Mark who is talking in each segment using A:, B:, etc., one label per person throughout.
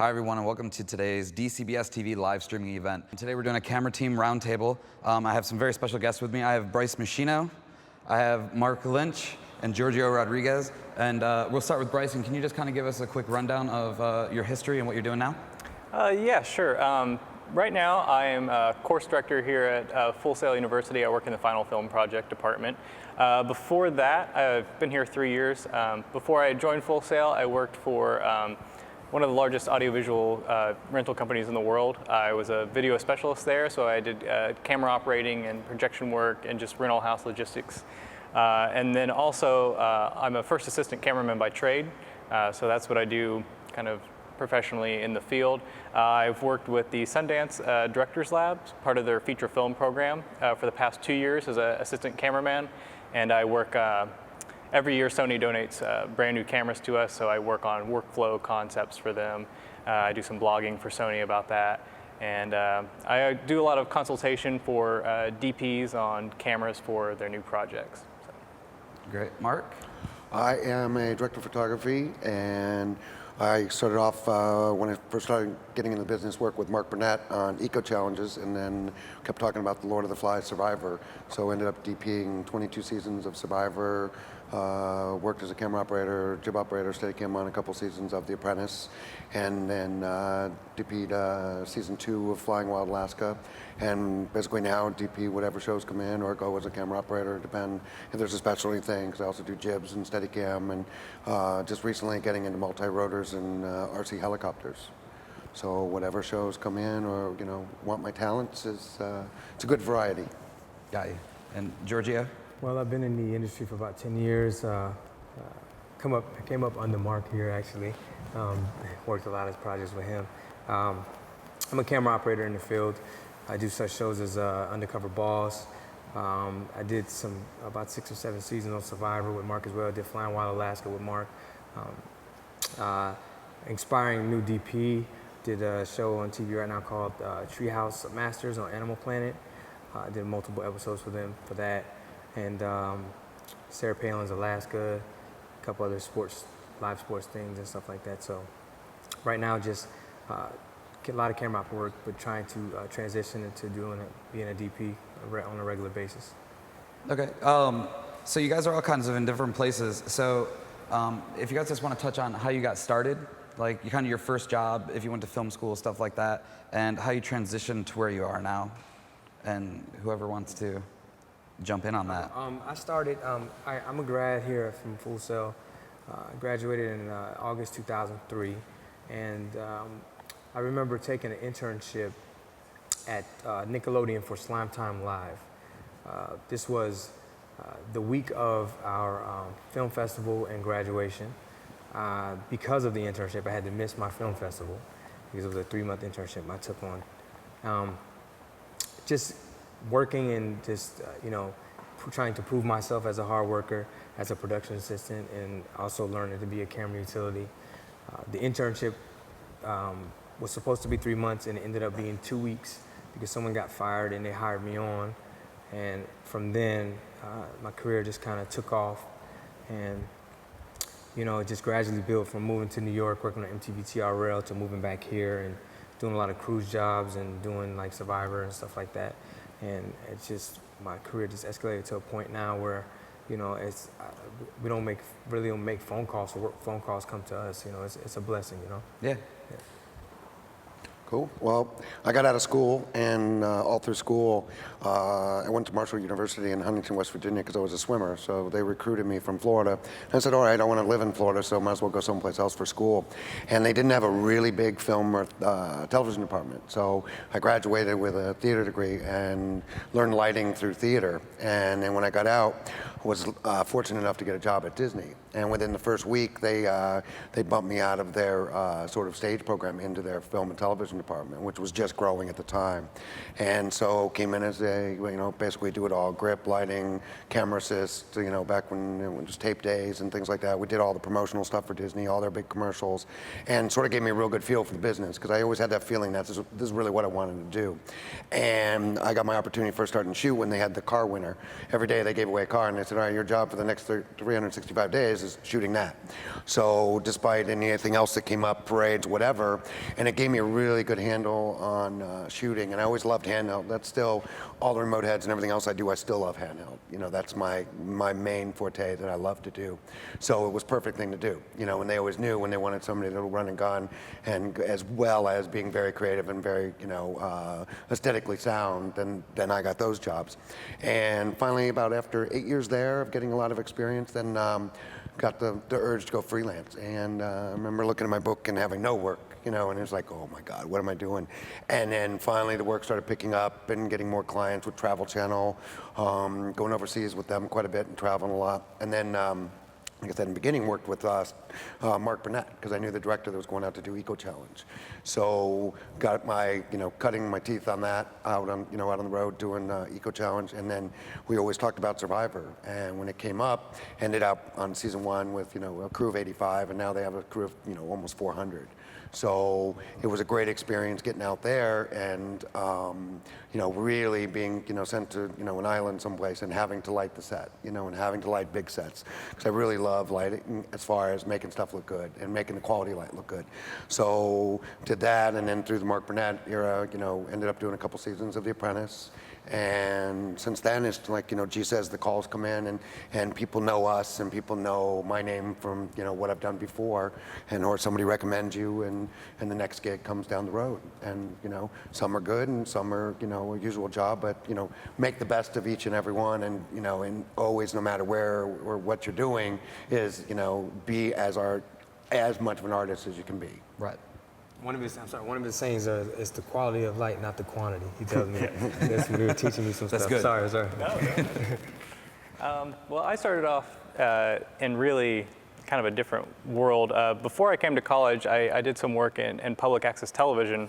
A: Hi everyone, and welcome to today's DCBS TV live streaming event. Today we're doing a camera team roundtable. I have some very special guests with me. I have Bryce Maschino, I have Lynch, and Georgio Rodriguez. And we'll start with Bryce, and can you just kind of give us a quick rundown of your history and what you're doing now?
B: Yeah, sure. Right now I am a course director here at Full Sail University. I work in the Final Film Project department. Before that, I've been here 3 years. Before I joined Full Sail, I worked for one of the largest audiovisual rental companies in the world. I was a video specialist there, so I did camera operating and projection work and just rental house logistics. And then also, I'm a first assistant cameraman by trade, so that's what I do kind of professionally in the field. I've worked with the Sundance Directors Lab, part of their feature film program, for the past 2 years as an assistant cameraman, and I work every year Sony donates brand new cameras to us, so I work on workflow concepts for them. I do some blogging for Sony about that. And I do a lot of consultation for DPs on cameras for their new projects. So.
A: Great. Mark?
C: I am a director of photography, and I started off when I first started getting into business work with Mark Burnett on eco challenges, and then kept talking about the Lord of the Flies Survivor. So ended up DPing 22 seasons of Survivor, worked as a camera operator, jib operator, Steadicam on a couple seasons of The Apprentice, and then DP'd season 2 of Flying Wild Alaska, and basically now DP whatever shows come in, or go as a camera operator, depend if there's a specialty thing, because I also do jibs and Steadicam, and just recently getting into multi-rotors and RC helicopters. So whatever shows come in, or want my talents, it's a good variety.
A: Got you. And Georgio?
D: Well, I've been in the industry for about 10 years. Came up under Mark here, actually. Worked a lot of projects with him. I'm a camera operator in the field. I do such shows as Undercover Boss. I did about 6 or 7 seasons of Survivor with Mark as well. I did Flying Wild Alaska with Mark. Inspiring new DP. Did a show on TV right now called Treehouse Masters on Animal Planet. I did multiple episodes for them for that. And Sarah Palin's Alaska, a couple other live sports things and stuff like that. So right now, just get a lot of camera op work, but trying to transition into being a DP on a regular basis.
A: Okay. So you guys are all kinds of in different places. So if you guys just want to touch on how you got started, like kind of your first job, if you went to film school, stuff like that, and how you transitioned to where you are now, and whoever wants to jump in on that.
D: I started, I'm a grad here from Full Sail. Graduated in August 2003, and I remember taking an internship at Nickelodeon for Slime Time Live. This was the week of our film festival and graduation. Because of the internship, I had to miss my film festival because it was a 3-month internship I took on. Just working and just, trying to prove myself as a hard worker, as a production assistant, and also learning to be a camera utility. The internship was supposed to be 3 months, and it ended up being 2 weeks because someone got fired and they hired me on. And from then, my career just kind of took off, and it just gradually built from moving to New York, working on MTV TRL, to moving back here and doing a lot of cruise jobs and doing like Survivor and stuff like that. And it's just, my career just escalated to a point now where, we don't make phone calls, or phone calls come to us. It's a blessing.
A: Yeah.
C: Cool. Well, I got out of school, and all through school, I went to Marshall University in Huntington, West Virginia, because I was a swimmer. So they recruited me from Florida. And I said, all right, I want to live in Florida, so I might as well go someplace else for school. And they didn't have a really big film or television department. So I graduated with a theater degree and learned lighting through theater. And then when I got out, I was fortunate enough to get a job at Disney. And within the first week, they bumped me out of their sort of stage program into their film and television department, which was just growing at the time. And so came in as a, basically do it all, grip, lighting, camera assist, back when it was just tape days and things like that. We did all the promotional stuff for Disney, all their big commercials, and sort of gave me a real good feel for the business, because I always had that feeling that this is really what I wanted to do. And I got my opportunity first starting to shoot when they had the car winner. Every day they gave away a car, and they said, all right, your job for the next 365 days is shooting that. So despite anything else that came up, parades, whatever, and it gave me a really good handle on shooting. And I always loved handheld. That's still all the remote heads and everything else I do. I still love handheld. You know, that's my main forte that I love to do. So it was a perfect thing to do. You know, and they always knew when they wanted somebody to run and gun, and as well as being very creative and very, you know, aesthetically sound, then I got those jobs. And finally, about after 8 years there of getting a lot of experience, then got the urge to go freelance. And I remember looking at my book and having no work, you know, and it was like, oh my God, what am I doing? And then finally the work started picking up and getting more clients with Travel Channel, going overseas with them quite a bit and traveling a lot. And then, like I said in the beginning, worked with Mark Burnett, because I knew the director that was going out to do Eco Challenge. So got my, you know, cutting my teeth on that out on, you know, out on the road doing Eco Challenge. And then we always talked about Survivor. And when it came up, ended up on season 1 with, you know, a crew of 85, and now they have a crew of, you know, almost 400. So it was a great experience getting out there and, you know, really being, you know, sent to, you know, an island someplace and having to light the set, you know, and having to light big sets. Because I really love lighting as far as making stuff look good and making the quality light look good. So did that, and then through the Mark Burnett era, you know, ended up doing a couple seasons of The Apprentice. And since then, it's like, you know, G says, the calls come in and people know us and people know my name from, you know, what I've done before, and or somebody recommends you and the next gig comes down the road. And, you know, some are good and some are, you know, a usual job, but, you know, make the best of each and every one, and, you know, and always, no matter where or what you're doing, is, you know, be as much of an artist as you can be.
A: Right.
D: One of his sayings is the quality of light, not the quantity. He tells me that's when he was teaching me some
A: That's
D: stuff.
A: good.
D: Sorry.
B: Well, I started off in really kind of a different world. Before I came to college, I did some work in public access television,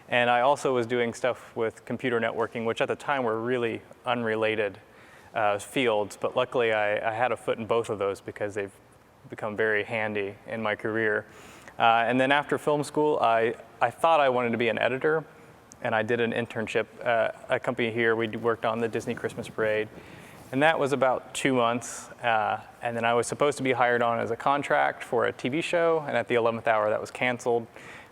B: and I also was doing stuff with computer networking, which at the time were really unrelated fields, but luckily I had a foot in both of those because they've become very handy in my career. And then after film school, I thought I wanted to be an editor, and I did an internship at a company here. We worked on the Disney Christmas Parade, and that was about 2 months. And then I was supposed to be hired on as a contract for a TV show, and at the 11th hour that was canceled,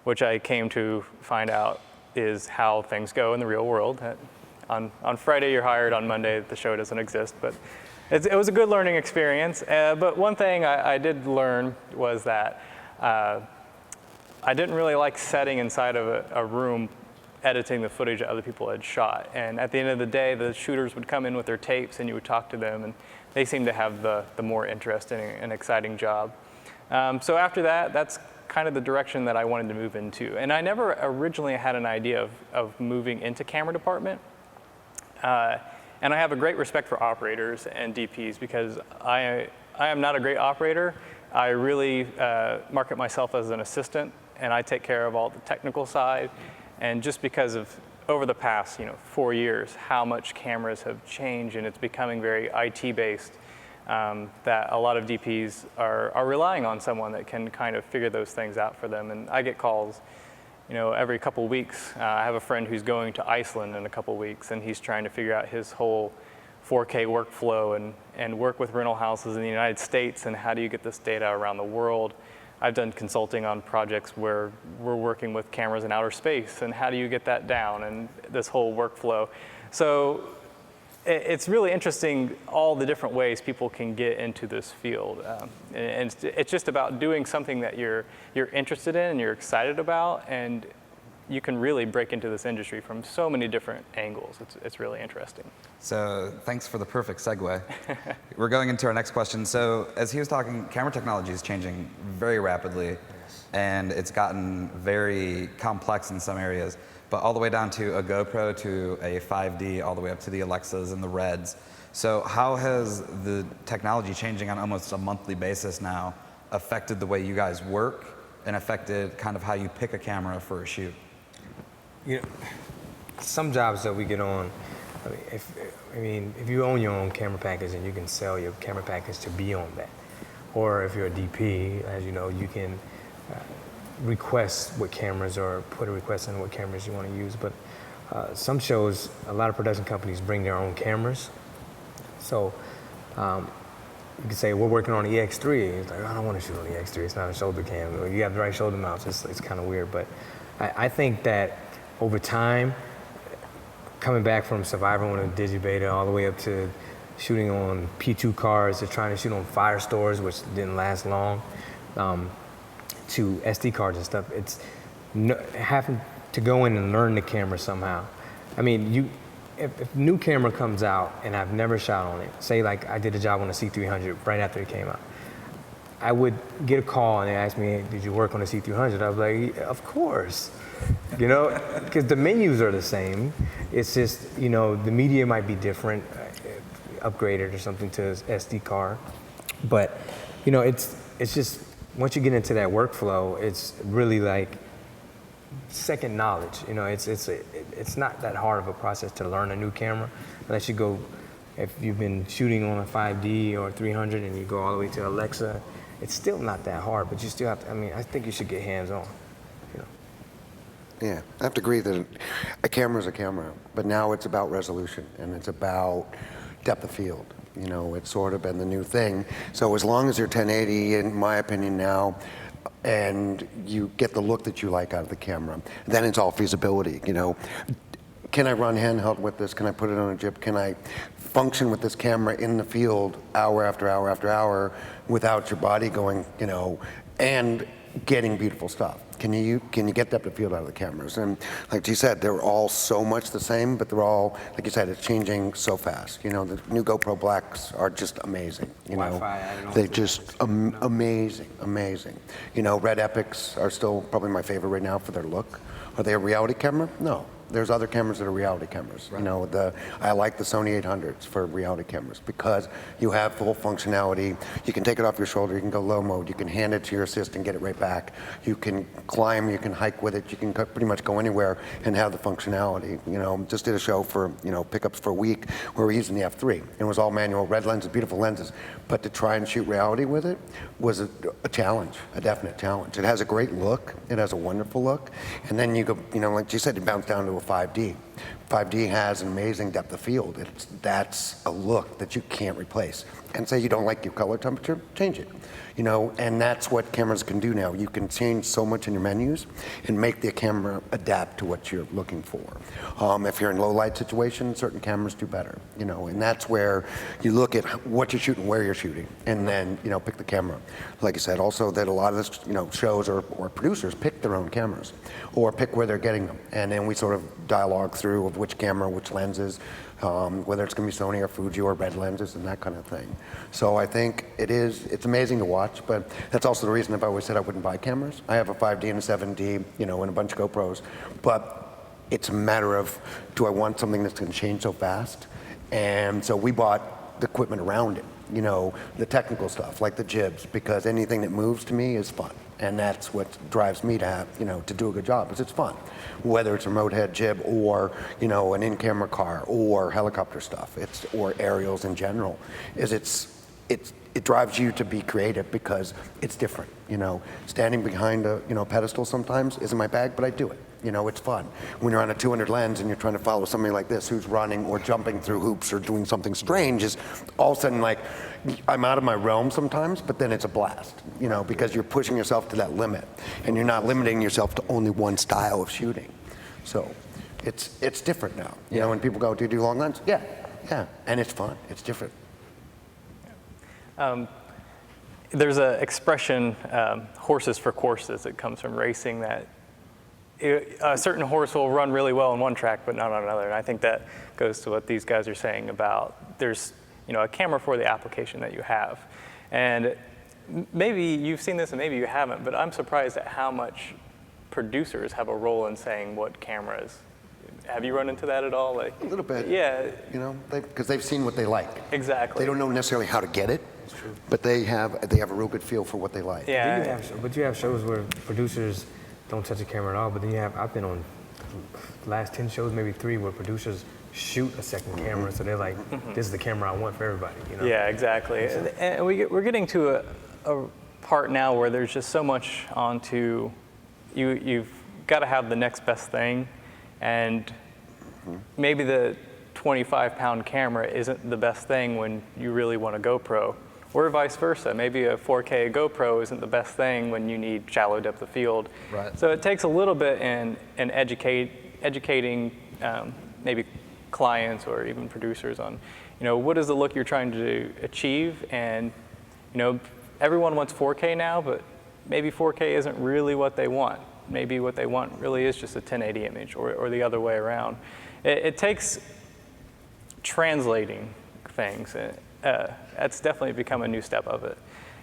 B: which I came to find out is how things go in the real world. On Friday you're hired, on Monday the show doesn't exist, but it was a good learning experience. But one thing I did learn was that I didn't really like sitting inside of a room editing the footage that other people had shot. And at the end of the day, the shooters would come in with their tapes and you would talk to them, and they seemed to have the more interesting and exciting job. So after that, that's kind of the direction that I wanted to move into. And I never originally had an idea of moving into camera department. And I have a great respect for operators and DPs because I am not a great operator. I really market myself as an assistant, and I take care of all the technical side. And just because of over the past 4 years, how much cameras have changed, and it's becoming very IT-based, that a lot of DPs are relying on someone that can kind of figure those things out for them. And I get calls every couple weeks. I have a friend who's going to Iceland in a couple weeks, and he's trying to figure out his whole 4K workflow and work with rental houses in the United States, and how do you get this data around the world. I've done consulting on projects where we're working with cameras in outer space, and how do you get that down, and this whole workflow. So it's really interesting all the different ways people can get into this field. And it's just about doing something that you're interested in and you're excited about, and you can really break into this industry from so many different angles. It's really interesting.
A: So thanks for the perfect segue. We're going into our next question. So as he was talking, camera technology is changing very rapidly, and it's gotten very complex in some areas, but all the way down to a GoPro to a 5D, all the way up to the Alexas and the Reds. So how has the technology changing on almost a monthly basis now affected the way you guys work and affected kind of how you pick a camera for a shoot?
D: Some jobs that we get on, if you own your own camera package and you can sell your camera package to be on that, or if you're a DP, as you know, you can request what cameras or put a request in what cameras you want to use. But some shows, a lot of production companies bring their own cameras. So you could say, we're working on the EX3. It's like, I don't want to shoot on the EX3. It's not a shoulder cam. You have the right shoulder mounts. It's kind of weird. But I think that over time, coming back from Survivor on a digibeta all the way up to shooting on P2 cars to trying to shoot on Firestores, which didn't last long, to SD cards and stuff, it's having to go in and learn the camera somehow. I mean, if a new camera comes out and I've never shot on it, say like I did a job on a C300 right after it came out, I would get a call and they ask me, did you work on a C300? I was like, of course. You know, because the menus are the same. It's just, you know, the media might be different, upgraded or something to SD card. But, you know, it's just, once you get into that workflow, it's really like second knowledge. You know, it's not that hard of a process to learn a new camera, unless you go, if you've been shooting on a 5D or 300 and you go all the way to Alexa, it's still not that hard, but you still have to, I mean, I think you should get hands-on.
C: Yeah, I have to agree that a camera is a camera, but now it's about resolution and it's about depth of field. You know, it's sort of been the new thing. So as long as you're 1080, in my opinion now, and you get the look that you like out of the camera, then it's all feasibility. You know, can I run handheld with this? Can I put it on a jib? Can I function with this camera in the field hour after hour after hour without your body going, you know, and getting beautiful stuff? Can you get depth of field out of the cameras? And like you said, they're all so much the same, but they're all, like you said, it's changing so fast. You know, the new GoPro Blacks are just amazing. You know, they're just amazing, amazing. You know, Red Epics are still probably my favorite right now for their look. Are they a reality camera? No. There's other cameras that are reality cameras. Right. You know, I like the Sony 800s for reality cameras because you have full functionality. You can take it off your shoulder, you can go low mode, you can hand it to your assistant, get it right back. You can climb, you can hike with it, you can pretty much go anywhere and have the functionality. You know, just did a show for, you know, pickups for a week where we're using the F3. It was all manual, red lenses, beautiful lenses. But to try and shoot reality with it was a challenge, a definite challenge. It has a great look, it has a wonderful look. And then you go, you know, like you said, you bounce down to a 5D. 5D has an amazing depth of field. That's a look that you can't replace. And say you don't like your color temperature, change it. You know, and that's what cameras can do now. You can change so much in your menus and make the camera adapt to what you're looking for. If you're in low light situations, certain cameras do better, you know, and that's where you look at what you're shooting, where you're shooting, and then, you know, pick the camera. Like I said, also that a lot of this, you know, shows or producers pick their own cameras or pick where they're getting them. And then we sort of dialogue through of which camera, which lenses, whether it's going to be Sony or Fuji or red lenses and that kind of thing. So I think it's amazing to watch, but that's also the reason I've always said I wouldn't buy cameras. I have a 5D and a 7D, you know, and a bunch of GoPros, but it's a matter of, do I want something that's going to change so fast? And so we bought the equipment around it, you know, the technical stuff, like the jibs, because anything that moves to me is fun. And that's what drives me to have, you know, to do a good job, is it's fun. Whether it's a remote head jib or, you know, an in-camera car or helicopter stuff, or aerials in general, it drives you to be creative because it's different, you know. Standing behind a, you know, pedestal sometimes isn't my bag, but I do it. You know, it's fun. When you're on a 200 lens and you're trying to follow somebody like this who's running or jumping through hoops or doing something strange, is all of a sudden like, I'm out of my realm sometimes, but then it's a blast, you know, because you're pushing yourself to that limit and you're not limiting yourself to only one style of shooting. So it's different now. You know, when people go, do you do long lens? Yeah, and it's fun, it's different.
B: There's an expression, horses for courses, that comes from racing, that a certain horse will run really well on one track but not on another. And I think that goes to what these guys are saying about there's, you know, a camera for the application that you have. And maybe you've seen this and maybe you haven't, but I'm surprised at how much producers have a role in saying what cameras. Have you run into that at all? Like,
C: a little bit.
B: Yeah.
C: You know, because they've seen what they like.
B: Exactly.
C: They don't know necessarily how to get it, but they have a real good feel for what they like.
B: Yeah.
D: But you have shows where producers don't touch the camera at all, but then I've been on the last 10 shows, maybe 3, where producers shoot a second camera, so they're like, this is the camera I want for everybody, you know?
B: Yeah, exactly. And we're getting to a part now where there's just so much onto, you've got to have the next best thing, and maybe the 25-pound camera isn't the best thing when you really want a GoPro, or vice versa. Maybe a 4K GoPro isn't the best thing when you need shallow depth of field.
A: Right.
B: So it takes a little bit in educating maybe clients or even producers on, what is the look you're trying to achieve. And, everyone wants 4K now, but maybe 4K isn't really what they want. Maybe what they want really is just a 1080 image or the other way around. It takes translating things. That's definitely become a new step of it.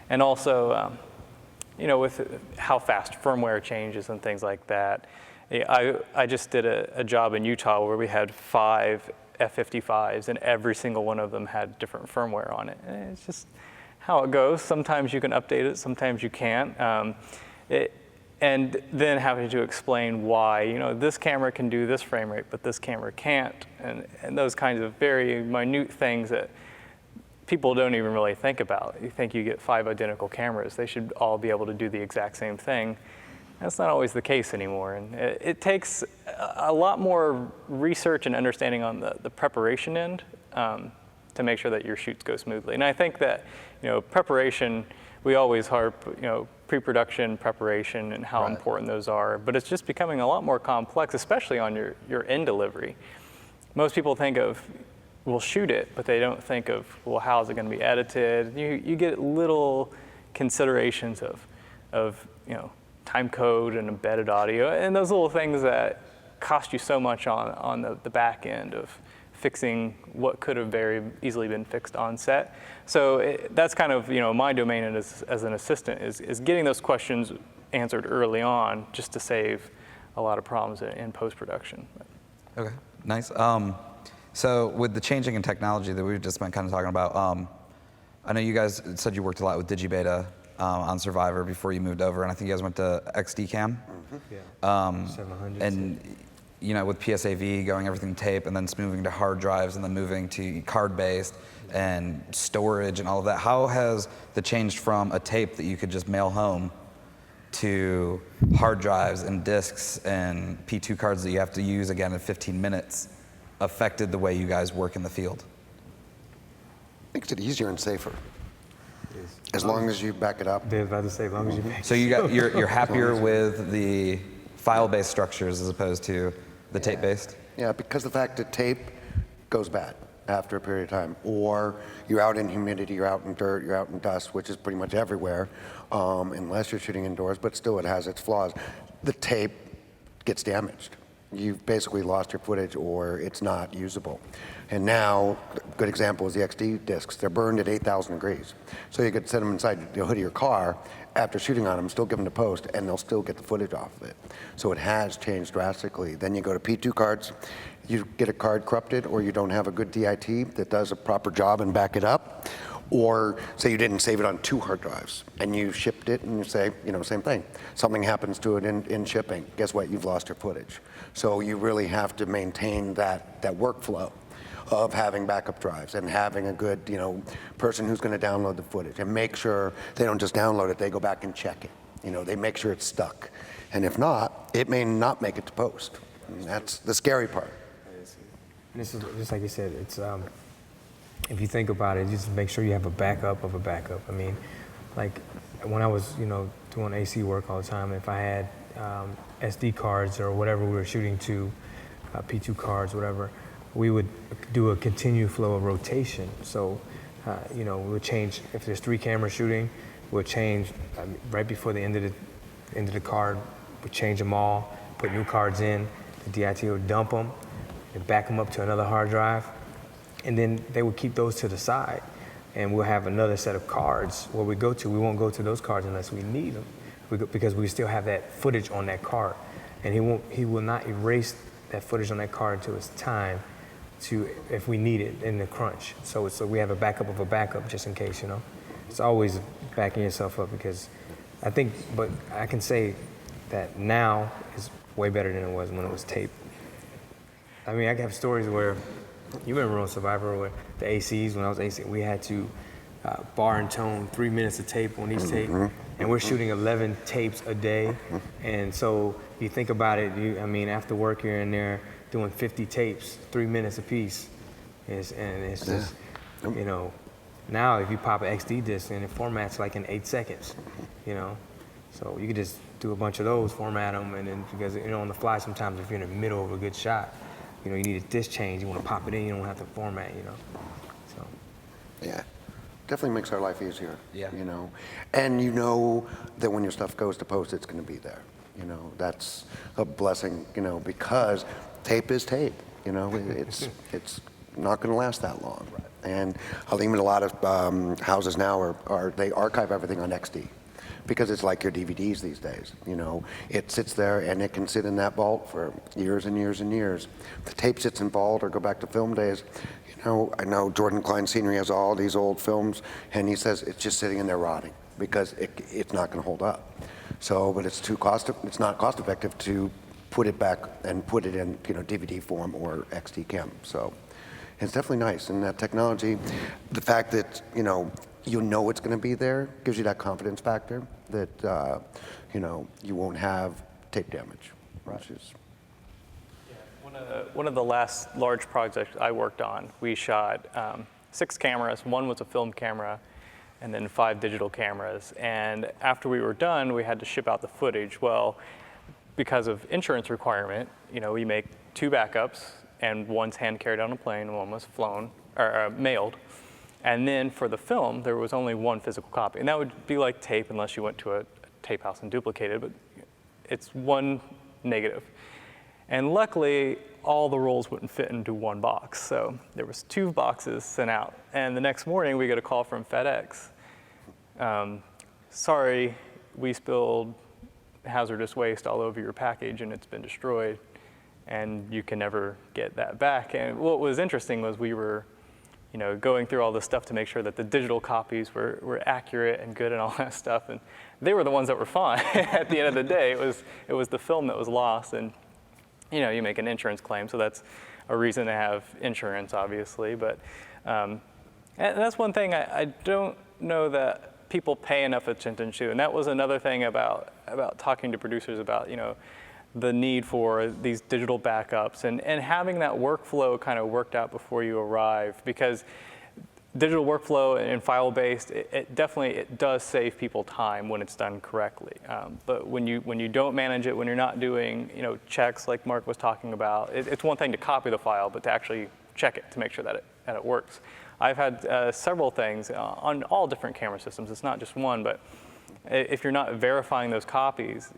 B: And also, with how fast firmware changes and things like that. I just did a job in Utah where we had 5 F-55s and every single one of them had different firmware on it. And it's just how it goes. Sometimes you can update it, sometimes you can't. And then having to explain why, this camera can do this frame rate, but this camera can't, and those kinds of very minute things that people don't even really think about. You think you get 5 identical cameras, they should all be able to do the exact same thing. That's not always the case anymore, and it takes a lot more research and understanding on the preparation end to make sure that your shoots go smoothly. And I think that, preparation, we always harp, pre-production preparation and how important those are, but it's just becoming a lot more complex, especially on your end delivery. Most people think of, we'll shoot it, but they don't think of, well, how is it going to be edited? You get little considerations of time code and embedded audio, and those little things that cost you so much on the back end of fixing what could have very easily been fixed on set. So that's kind of my domain as an assistant is getting those questions answered early on, just to save a lot of problems in post-production.
A: Okay, nice. So with the changing in technology that we've just been kind of talking about, I know you guys said you worked a lot with DigiBeta on Survivor before you moved over, and I think you guys went to XD Cam.
D: Yeah. 700.
A: And with PSAV going everything tape, and then moving to hard drives, and then moving to card-based and storage and all of that. How has the changed from a tape that you could just mail home to hard drives and discs and P2 cards that you have to use again in 15 minutes affected the way you guys work in the field?
C: Makes it easier and safer. As long as you back it up.
D: I was about to say, as long as you make
A: So you're happier with the file-based structures as opposed to the tape-based?
C: Yeah, because the fact that tape goes bad after a period of time, or you're out in humidity, you're out in dirt, you're out in dust, which is pretty much everywhere, unless you're shooting indoors, but still it has its flaws. The tape gets damaged. You've basically lost your footage or it's not usable. And now, a good example is the XD discs. They're burned at 8,000 degrees. So you could set them inside the hood of your car after shooting on them, still give them to post, and they'll still get the footage off of it. So it has changed drastically. Then you go to P2 cards, you get a card corrupted, or you don't have a good DIT that does a proper job and back it up, or say you didn't save it on 2 hard drives, and you shipped it, and you say, same thing. Something happens to it in shipping. Guess what? You've lost your footage. So you really have to maintain that workflow of having backup drives and having a good, person who's going to download the footage and make sure they don't just download it, they go back and check it. They make sure it's stuck. And if not, it may not make it to post. And that's the scary part.
D: And this is just like you said, it's if you think about it, just make sure you have a backup of a backup. I mean, like when I was, doing AC work all the time, if I had SD cards or whatever we were shooting to, P2 cards, whatever, we would do a continued flow of rotation. So, we would change, if there's 3 cameras shooting, we'll change right before the end of the card, we'd change them all, put new cards in, the DIT would dump them, and back them up to another hard drive, and then they would keep those to the side, and we'll have another set of cards where we go to. We won't go to those cards unless we need them, because we still have that footage on that card, and he will not erase that footage on that card until it's time to, if we need it in the crunch. So we have a backup of a backup just in case, It's always backing yourself up, because but I can say that now is way better than it was when it was tape. I mean, I have stories where, you remember on Survivor where the ACs, when I was AC, we had to bar and tone 3 minutes of tape on each tape, and we're shooting 11 tapes a day. And so you think about it, after work you're in there doing 50 tapes, 3 minutes a piece. And it's just, Now, if you pop an XD disc in, it formats like in 8 seconds, So you could just do a bunch of those, format them, and then because on the fly sometimes if you're in the middle of a good shot, you need a disc change, you want to pop it in, you don't have to format, So.
C: Yeah, definitely makes our life easier.
A: Yeah.
C: And that when your stuff goes to post, it's going to be there. That's a blessing. Because tape is tape. It's not going to last that long. Right. And even a lot of houses now they archive everything on XD. Because it's like your DVDs these days, It sits there and it can sit in that vault for years and years and years. The tape sits in vault or go back to film days. I know Jordan Klein Sr. has all these old films, and he says it's just sitting in there rotting because it's not going to hold up. So, but it's not cost effective to put it back and put it in DVD form or XD cam. So, it's definitely nice, and that technology, the fact that it's going to be there gives you that confidence factor that you won't have tape damage, which is.
B: One of the last large projects I worked on, we shot 6 cameras. One was a film camera, and then 5 digital cameras. And after we were done, we had to ship out the footage. Well, because of insurance requirement, we make 2 backups, and one's hand carried on a plane, and one was flown or mailed. And then for the film, there was only 1 physical copy. And that would be like tape unless you went to a tape house and duplicated, but it's 1 negative. And luckily, all the rolls wouldn't fit into 1 box. So there was 2 boxes sent out. And the next morning, we get a call from FedEx. Sorry, we spilled hazardous waste all over your package and it's been destroyed. And you can never get that back. And what was interesting was we were going through all this stuff to make sure that the digital copies were accurate and good and all that stuff. And they were the ones that were fine. At the end of the day, it was the film that was lost. And you make an insurance claim, so that's a reason to have insurance, obviously. But and that's one thing I don't know that people pay enough attention to. And that was another thing about talking to producers about the need for these digital backups and having that workflow kind of worked out before you arrive, because digital workflow and file-based, it definitely does save people time when it's done correctly. But when you don't manage it, when you're not doing checks like Mark was talking about, it's one thing to copy the file, but to actually check it to make sure that it works. I've had several things on all different camera systems. It's not just one, but if you're not verifying those copies,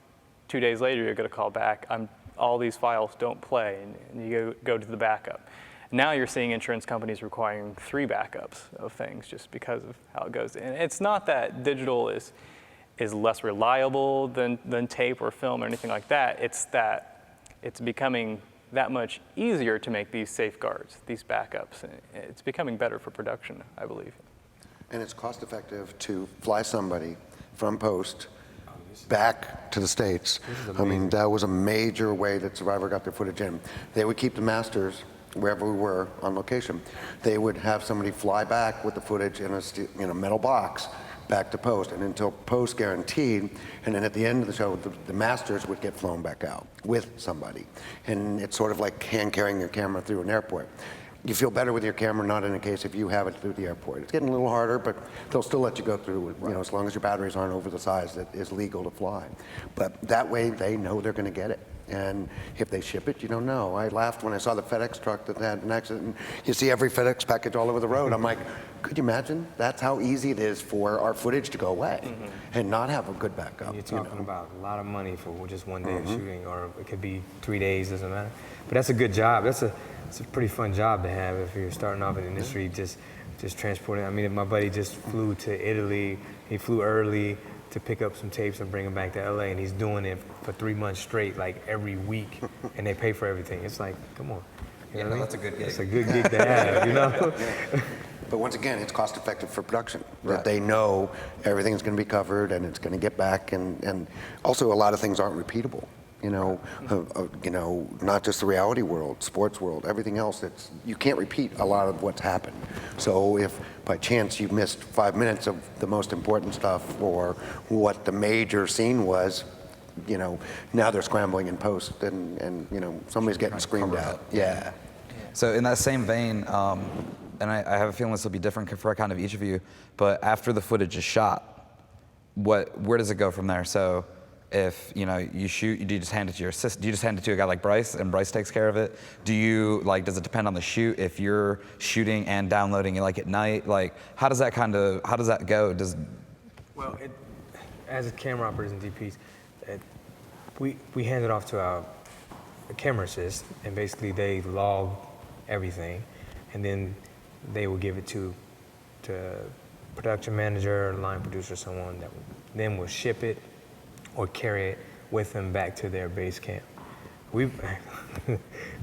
B: 2 days later, you're going to call back, all these files don't play, and you go to the backup. Now you're seeing insurance companies requiring 3 backups of things just because of how it goes. And it's not that digital is less reliable than tape or film or anything like that. It's that it's becoming that much easier to make these safeguards, these backups. It's becoming better for production, I believe.
C: And it's cost effective to fly somebody from post back to the States. That was a major way that Survivor got their footage in. They would keep the masters wherever we were on location. They would have somebody fly back with the footage in a metal box back to post, and until post guaranteed, and then at the end of the show, the masters would get flown back out with somebody. And it's sort of like hand carrying your camera through an airport. You feel better with your camera, not in a case if you have it through the airport. It's getting a little harder, but they'll still let you go through, as long as your batteries aren't over the size that is legal to fly. But that way, they know they're going to get it. And if they ship it, you don't know. I laughed when I saw the FedEx truck that had an accident. And you see every FedEx package all over the road. I'm like, could you imagine? That's how easy it is for our footage to go away and not have a good backup.
D: You're talking about a lot of money for just 1 day of shooting, or it could be 3 days, doesn't matter. But that's a good job. It's a pretty fun job to have if you're starting off in the industry, just transporting. My buddy just flew to Italy. He flew early to pick up some tapes and bring them back to LA, and he's doing it for 3 months straight, like every week, and they pay for everything. It's like, come on.
A: That's a good gig.
D: It's a good gig to have,
C: But once again, it's cost effective for production. Right. That they know everything's going to be covered and it's going to get back, and also a lot of things aren't repeatable. Not just the reality world, sports world, everything else. You can't repeat a lot of what's happened. So if by chance you missed 5 minutes of the most important stuff or what the major scene was, now they're scrambling in post and somebody's getting screamed at. Yeah.
A: So in that same vein, and I have a feeling this will be different for kind of each of you, but after the footage is shot, where does it go from there? So if you shoot, do you just hand it to your assistant? Do you just hand it to a guy like Bryce, and Bryce takes care of it? Does it depend on the shoot? If you're shooting and downloading it like at night, like how does that go?
D: Well, as a camera operators and DPs, we hand it off to our camera assist, and basically they log everything, and then they will give it to production manager, line producer, someone that then will ship it or carry it with them back to their base camp. Do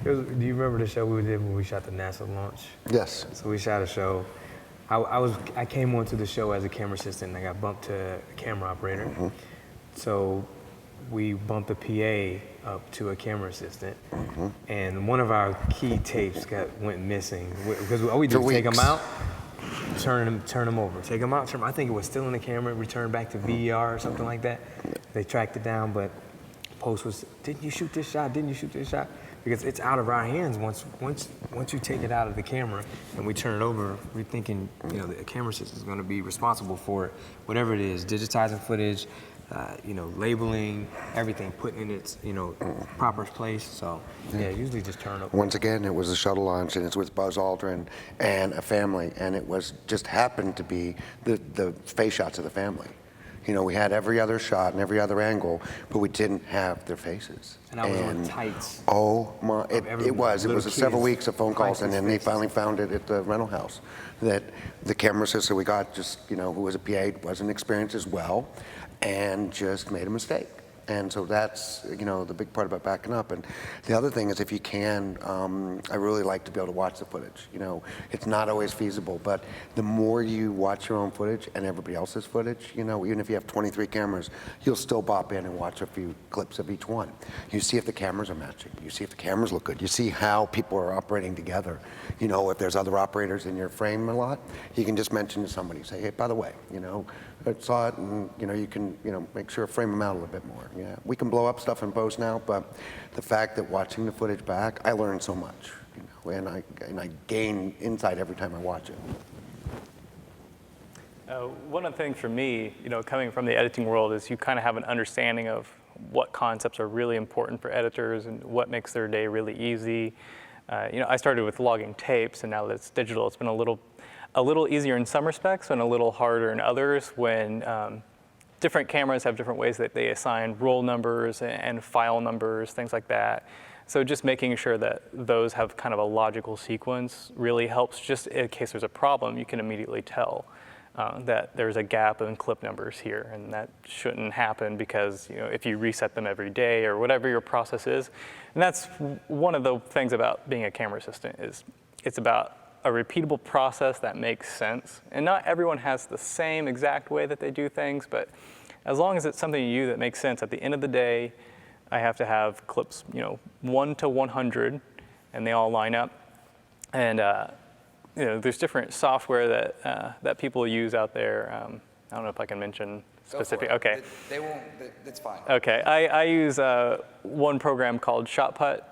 D: you remember the show we did when we shot the NASA launch?
C: Yes.
D: So we shot a show. I came onto the show as a camera assistant, and I got bumped to a camera operator.
C: Mm-hmm.
D: So we bumped the PA up to a camera assistant,
C: Mm-hmm.
D: and one of our key tapes went missing because all we did
C: For
D: was take them
C: weeks.
D: out, turn them over, take them out. I think it was still in the camera, returned back to VER or something like that. They tracked it down, but post was, didn't you shoot this shot? Didn't you shoot this shot? Because it's out of our hands once you take it out of the camera and we turn it over. We're thinking, the camera system is going to be responsible for it, whatever it is, digitizing footage, labeling everything, putting in its proper place. So usually just turn over.
C: Once again, it was a shuttle launch, and it's with Buzz Aldrin and a family, and it was just happened to be the face shots of the family. We had every other shot and every other angle, but we didn't have their faces.
D: And I was on tights.
C: Oh my! It was several weeks of phone calls, and then they
D: faces.
C: finally found it at the rental house. That the camera assistant we got who was a PA, wasn't experienced as well, and just made a mistake. And so that's the big part about backing up. And the other thing is, if you can, I really like to be able to watch the footage. It's not always feasible, but the more you watch your own footage and everybody else's footage, even if you have 23 cameras, you'll still bop in and watch a few clips of each one. You see if the cameras are matching. You see if the cameras look good. You see how people are operating together. If there's other operators in your frame a lot, you can just mention to somebody, say, hey, by the way, I saw it, and you can make sure to frame them out a little bit more. Yeah, we can blow up stuff in post now, but the fact that watching the footage back, I learn so much, and I gain insight every time I watch it.
B: One of the things for me, coming from the editing world, is you kind of have an understanding of what concepts are really important for editors and what makes their day really easy. I started with logging tapes, and now that it's digital, it's been a little easier in some respects and a little harder in others when different cameras have different ways that they assign roll numbers and file numbers, things like that. So just making sure that those have kind of a logical sequence really helps. Just in case there's a problem, you can immediately tell that there's a gap in clip numbers here, and that shouldn't happen because if you reset them every day or whatever your process is. And that's one of the things about being a camera assistant is it's about a repeatable process that makes sense. And not everyone has the same exact way that they do things, but as long as it's something you do that makes sense, at the end of the day, I have to have clips, 1 to 100, and they all line up. And there's different software that people use out there. I don't know if I can mention specific. Okay.
A: They won't. It's fine.
B: Okay. I use one program called ShotPut,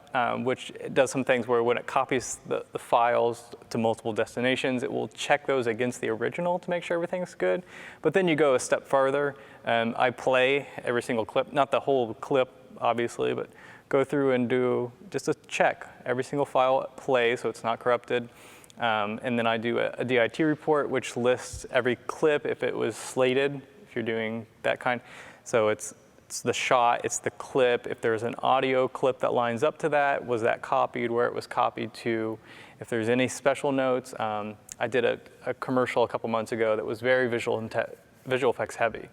B: which does some things where when it copies the files to multiple destinations, it will check those against the original to make sure everything's good. But then you go a step further. I play every single clip, not the whole clip, obviously, but go through and do just a check. Every single file play so it's not corrupted. And then I do a DIT report, which lists every clip if it was slated, if you're doing that kind. So it's the shot, it's the clip. If there's an audio clip that lines up to that, was that copied, where it was copied to? If there's any special notes, I did a commercial a couple months ago that was very visual effects heavy.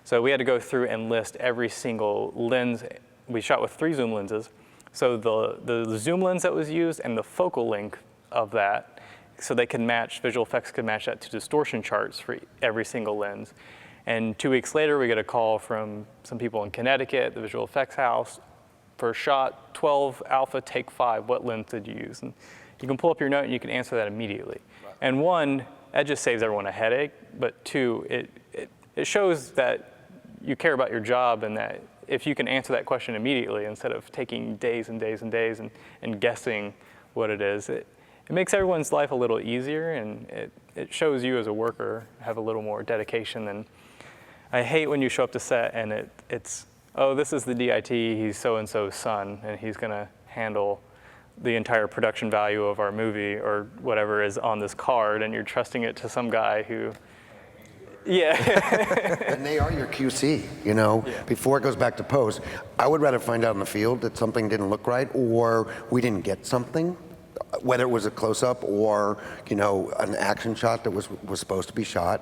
B: So we had to go through and list every single lens. We shot with 3 zoom lenses. So the zoom lens that was used and the focal length of that, so they could match, visual effects could match that to distortion charts for every single lens. And 2 weeks later, we get a call from some people in Connecticut, the visual effects house, for shot 12 alpha take 5, what lens did you use? And you can pull up your note and you can answer that immediately. Right. And 1, that just saves everyone a headache, but 2, it shows that you care about your job, and that if you can answer that question immediately instead of taking days and days and days and guessing what it is, it makes everyone's life a little easier, and it shows you as a worker have a little more dedication than. I hate when you show up to set and it's, oh, this is the DIT, he's so-and-so's son, and he's gonna handle the entire production value of our movie or whatever is on this card, and you're trusting it to some guy who, yeah.
C: And they are your QC, you know, before it goes back to post. I would rather find out in the field that something didn't look right or we didn't get something, whether it was a close-up or, you know, an action shot that was supposed to be shot,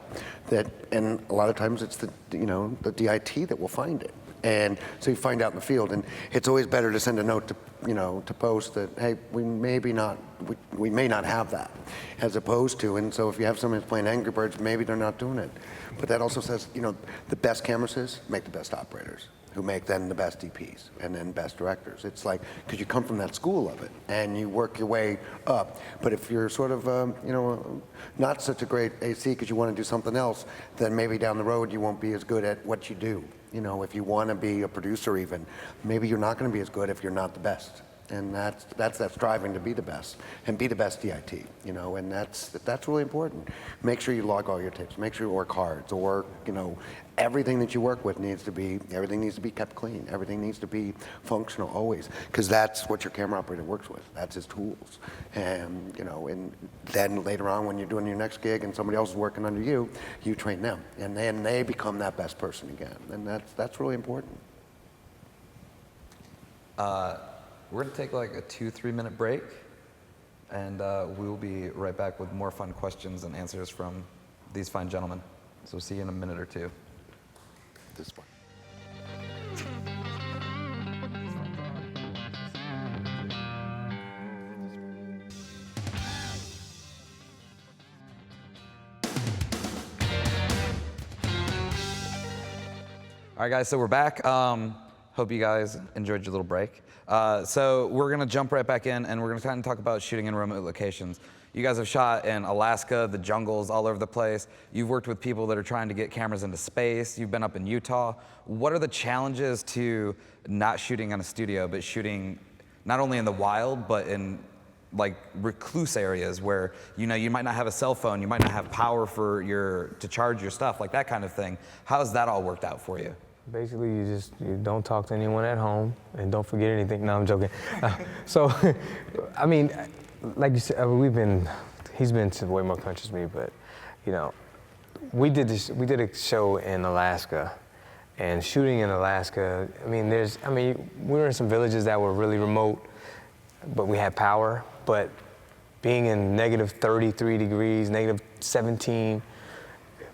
C: and a lot of times it's the, you know, the DIT that will find it. And so you find out in the field, and it's always better to send a note to, you know, to post that, hey, we may not have that, as opposed to, and so if you have someone who's playing Angry Birds, maybe they're not doing it. But that also says, you know, the best cameramen make the best operators, who make then the best DPs and then best directors. It's like, because you come from that school of it and you work your way up. But if you're sort of, you know, not such a great AC because you want to do something else, then maybe down the road you won't be as good at what you do. You know, if you want to be a producer even, maybe you're not going to be as good if you're not the best. And that's that striving to be the best and be the best DIT, you know, and that's really important. Make sure you log all your tapes. Make sure you work hard. Or, you know, everything that you work with everything needs to be kept clean. Everything needs to be functional always, because that's what your camera operator works with. That's his tools. And, you know, and then later on when you're doing your next gig and somebody else is working under you, you train them, and then they become that best person again. And that's really important.
A: We're going to take like a 2-3 minute break, and we will be right back with more fun questions and answers from these fine gentlemen. So see you in a minute or two.
C: This one.
A: All right, guys, so we're back. Hope you guys enjoyed your little break. So we're gonna jump right back in, and we're gonna kind of talk about shooting in remote locations. You guys have shot in Alaska, the jungles all over the place. You've worked with people that are trying to get cameras into space. You've been up in Utah. What are the challenges to not shooting on a studio, but shooting not only in the wild, but in like recluse areas where, you know, you might not have a cell phone, you might not have power to charge your stuff, like that kind of thing. How has that all worked out for you?
D: Basically, you don't talk to anyone at home and don't forget anything. No, I'm joking. So, I mean, like you said, he's been to way more countries than me, but, you know, we did a show in Alaska, and shooting in Alaska, we were in some villages that were really remote, but we had power, but being in negative 33 degrees, negative 17,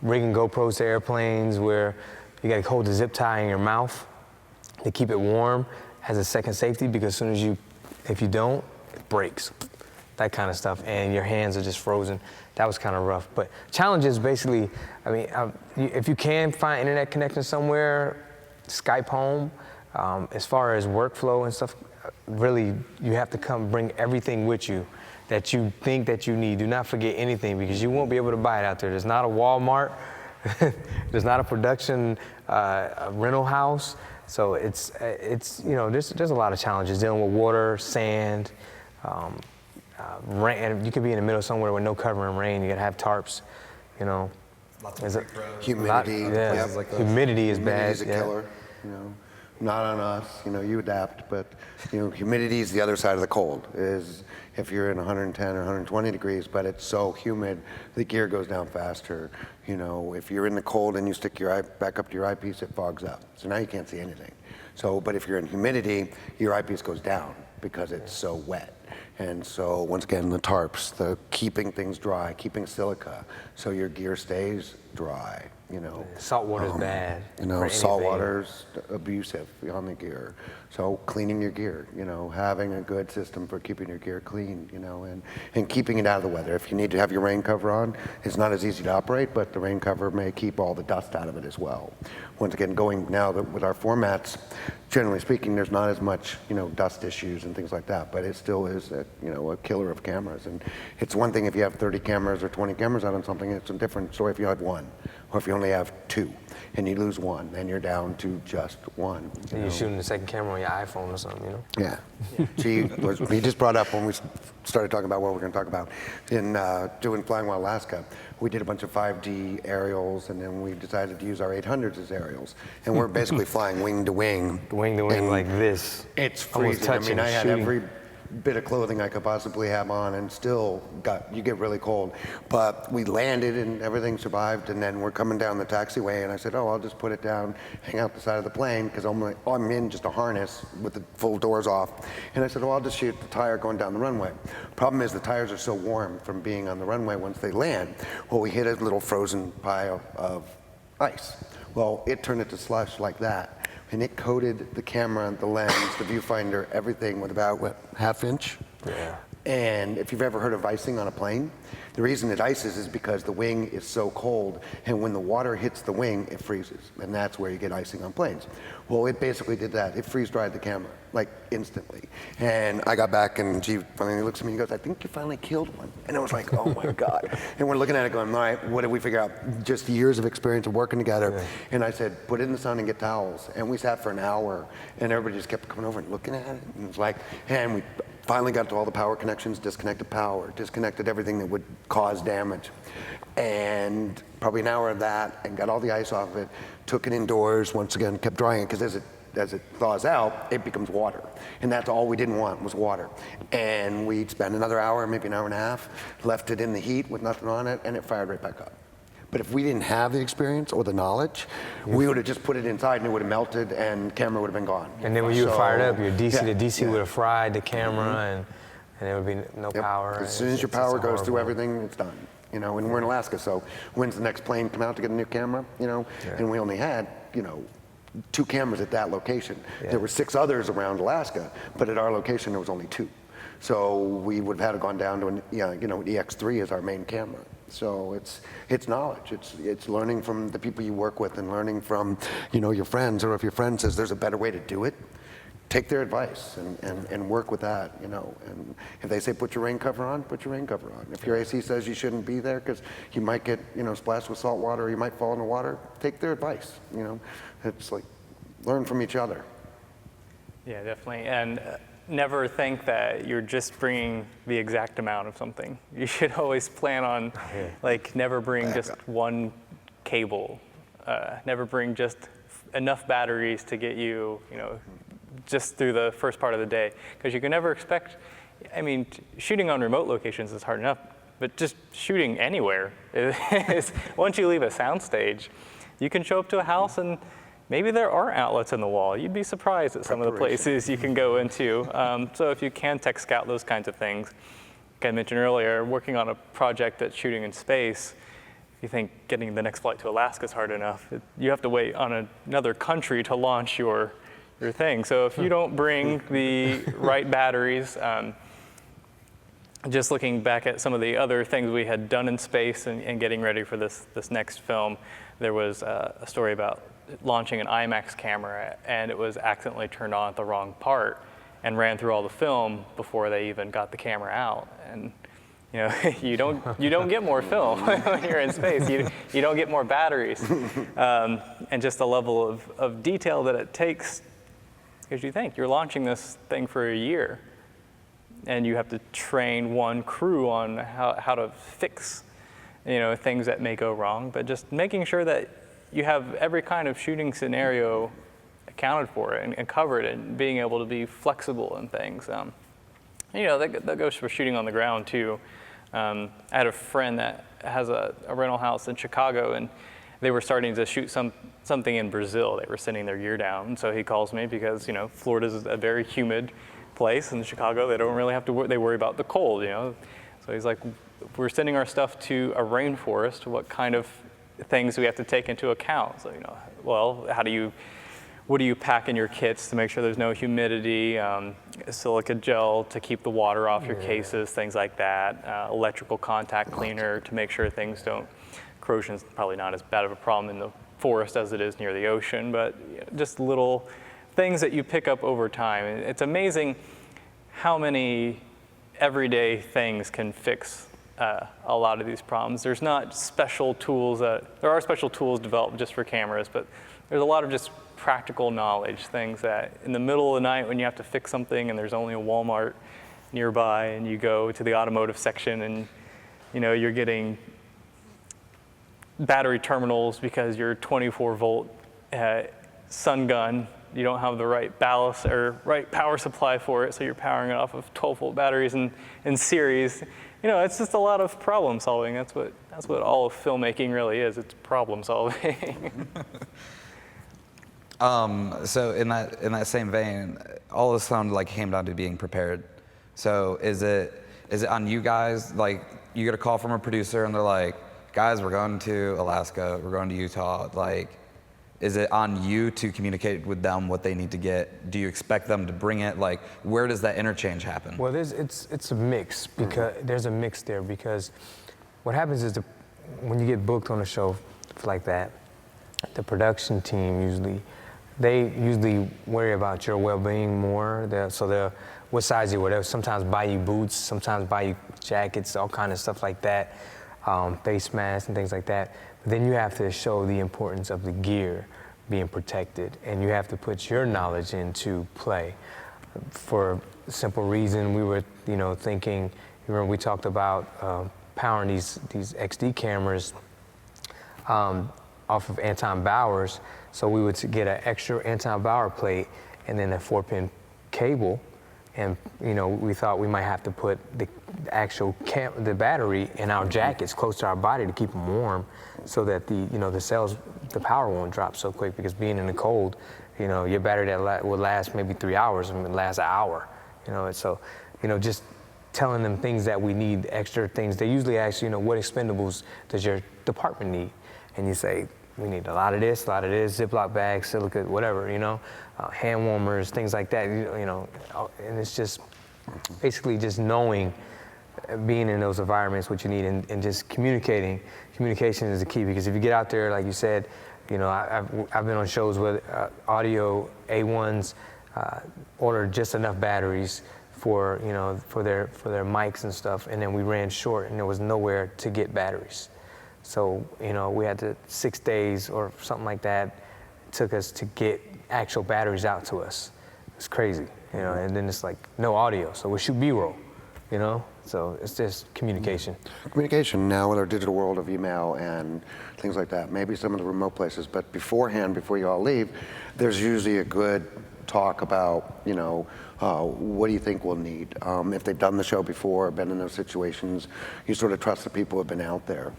D: rigging GoPros to airplanes where you gotta hold the zip tie in your mouth to keep it warm as a second safety, because if you don't, it breaks. That kind of stuff, and your hands are just frozen. That was kind of rough. But challenges, basically, if you can find internet connection somewhere, Skype home. As far as workflow and stuff, really, you have to bring everything with you that you think that you need. Do not forget anything, because you won't be able to buy it out there. There's not a Walmart. There's not a production rental house. So it's you know, there's a lot of challenges dealing with water, sand, rain. And you could be in the middle somewhere with no cover and rain. You gotta have tarps, you know.
A: Lots of
C: humidity.
A: Like
D: humidity is bad.
C: Humidity's a killer, you know. Not on us, you know, you adapt, but, you know, humidity is the other side of the cold, is if you're in 110 or 120 degrees, but it's so humid, the gear goes down faster. You know, if you're in the cold and you stick your eye back up to your eyepiece, it fogs up. So now you can't see anything. So, but if you're in humidity, your eyepiece goes down because it's so wet. And so, once again, the tarps, the keeping things dry, keeping silica, so your gear stays dry. You know,
D: salt water's bad.
C: You know, salt water's abusive on the gear. So cleaning your gear, you know, having a good system for keeping your gear clean, you know, and keeping it out of the weather. If you need to have your rain cover on, it's not as easy to operate, but the rain cover may keep all the dust out of it as well. Once again, going now with our formats, generally speaking, there's not as much, you know, dust issues and things like that, but it still is, a killer of cameras. And it's one thing if you have 30 cameras or 20 cameras out on something, it's a different story if you have one, or if you only have 2, and you lose 1, and you're down to just 1.
D: And you're shooting the second camera on your iPhone or something, you know?
C: Yeah. See, he just brought up when we started talking about what we're going to talk about. In doing Flying Wild Alaska, we did a bunch of 5D aerials, and then we decided to use our 800s as aerials. And we're basically flying wing to wing.
D: Wing to wing like this.
C: It's
D: Almost
C: freezing. I
D: touching,
C: mean, I had
D: shooting.
C: every bit of clothing I could possibly have on, and still you get really cold. But we landed and everything survived, and then we're coming down the taxiway, and I said, oh, I'll just put it down, hang out the side of the plane, because I'm in just a harness with the full doors off. And I said, oh, I'll just shoot the tire going down the runway. Problem is the tires are so warm from being on the runway once they land. Well, we hit a little frozen pile of ice. Well, it turned into slush like that. And it coated the camera, the lens, the viewfinder, everything with about, what, ½ inch?
D: Yeah.
C: And if you've ever heard of icing on a plane, the reason it ices is because the wing is so cold, and when the water hits the wing, it freezes. And that's where you get icing on planes. Well, it basically did that. It freeze-dried the camera, like instantly. And I got back, and she finally looks at me and goes, I think you finally killed one. And I was like, oh my God. And we're looking at it going, all right, what did we figure out? Just years of experience of working together. Yeah. And I said, put it in the sun and get towels. And we sat for an hour, and everybody just kept coming over and looking at it. And it was like, and we finally got to all the power connections, disconnected power, disconnected everything that would cause damage. And probably an hour of that, and got all the ice off of it, took it indoors, once again, kept drying it, because as it thaws out, it becomes water. And that's all we didn't want was water. And we'd spend another hour, maybe an hour and a half, left it in the heat with nothing on it, and it fired right back up. But if we didn't have the experience or the knowledge, we would have just put it inside and it would have melted and camera would have been gone.
D: And then when you were fired up, your DC
C: yeah,
D: to DC would have fried the camera, and there would be no power.
C: As soon as your power goes through everything, it's done. You know, and we're in Alaska, so when's the next plane come out to get a new camera? You know, and we only had, 2 cameras at that location. Yeah. There were 6 others around Alaska, but at our location there was only 2. So we would have had to gone down to an EX3 as our main camera. So it's knowledge. It's learning from the people you work with and learning from your friends, or if your friend says there's a better way to do it, take their advice and work with that. And if they say put your rain cover on, put your rain cover on. If your AC says you shouldn't be there because you might get splashed with salt water or you might fall in the water, take their advice. It's like learn from each other.
B: Yeah, definitely. And never think that you're just bringing the exact amount of something. You should always plan on, never bring just one cable. Never bring just enough batteries to get you, just through the first part of the day. Because you can never expect, shooting on remote locations is hard enough, but just shooting anywhere is once you leave a soundstage, you can show up to a house and maybe there are outlets in the wall. You'd be surprised at some of the places you can go into. So if you can tech scout those kinds of things, like I mentioned earlier, working on a project that's shooting in space, you think getting the next flight to Alaska is hard enough. You have to wait on another country to launch your thing. So if you don't bring the right batteries, just looking back at some of the other things we had done in space and getting ready for this next film, there was a story about launching an IMAX camera, and it was accidentally turned on at the wrong part and ran through all the film before they even got the camera out. And you don't get more film when you're in space. You don't get more batteries, and just the level of detail that it takes, because you think you're launching this thing for a year, and you have to train one crew on how to fix things that may go wrong, but just making sure that you have every kind of shooting scenario accounted for and covered, and being able to be flexible in things. That goes for shooting on the ground too. I had a friend that has a rental house in Chicago, and they were starting to shoot something in Brazil. They were sending their gear down, and so he calls me because Florida's a very humid place. In Chicago, they don't really have to they worry about the cold. So he's like, we're sending our stuff to a rainforest. What kind of things we have to take into account? So what do you pack in your kits to make sure there's no humidity, silica gel to keep the water off your cases, things like that, electrical contact cleaner to make sure things don't, corrosion's probably not as bad of a problem in the forest as it is near the ocean, but just little things that you pick up over time. It's amazing how many everyday things can fix a lot of these problems. There's not special tools there are special tools developed just for cameras, but there's a lot of just practical knowledge, things that in the middle of the night when you have to fix something and there's only a Walmart nearby and you go to the automotive section and you're getting battery terminals because your 24-volt sun gun, you don't have the right ballast or right power supply for it, so you're powering it off of 12-volt batteries in series. It's just a lot of problem solving. That's what all of filmmaking really is. It's problem solving.
A: So in that same vein, all this sounded like came down to being prepared. So is it on you guys? Like, you get a call from a producer and they're like, guys, we're going to Alaska, we're going to Utah. Like, is it on you to communicate with them what they need to get? Do you expect them to bring it? Like, where does that interchange happen?
D: Well, it's a mix, because there's a mix there, because what happens is when you get booked on a show like that, the production team they usually worry about your well-being more. So what size you wear. They'll sometimes buy you boots, sometimes buy you jackets, all kind of stuff like that, face masks and things like that. But then you have to show the importance of the gear being protected, and you have to put your knowledge into play. For a simple reason, we were thinking, remember we talked about powering these XD cameras off of Anton Bauer's, so we would get an extra Anton Bauer plate and then a 4-pin cable, and we thought we might have to put the actual the battery in our jackets close to our body to keep them warm, so that the power won't drop so quick, because being in the cold, your battery that would last maybe 3 hours and would last an hour, so just telling them things that we need, extra things. They usually ask, what expendables does your department need? And you say, we need a lot of this, Ziploc bags, silica, whatever, hand warmers, things like that, and it's just basically just knowing, being in those environments, what you need, and just communicating. Communication is the key, because if you get out there, like you said, I've been on shows where audio A1s ordered just enough batteries for their mics and stuff, and then we ran short and there was nowhere to get batteries. So, we had to 6 days or something like that, it took us to get actual batteries out to us. It's crazy, and then it's like no audio, so we shoot B-roll, so it's just communication.
C: Communication now with our digital world of email and things like that, maybe some of the remote places, but beforehand, before you all leave, there's usually a good talk about, what do you think we'll need? If they've done the show before, been in those situations, you sort of trust the people who have been out there.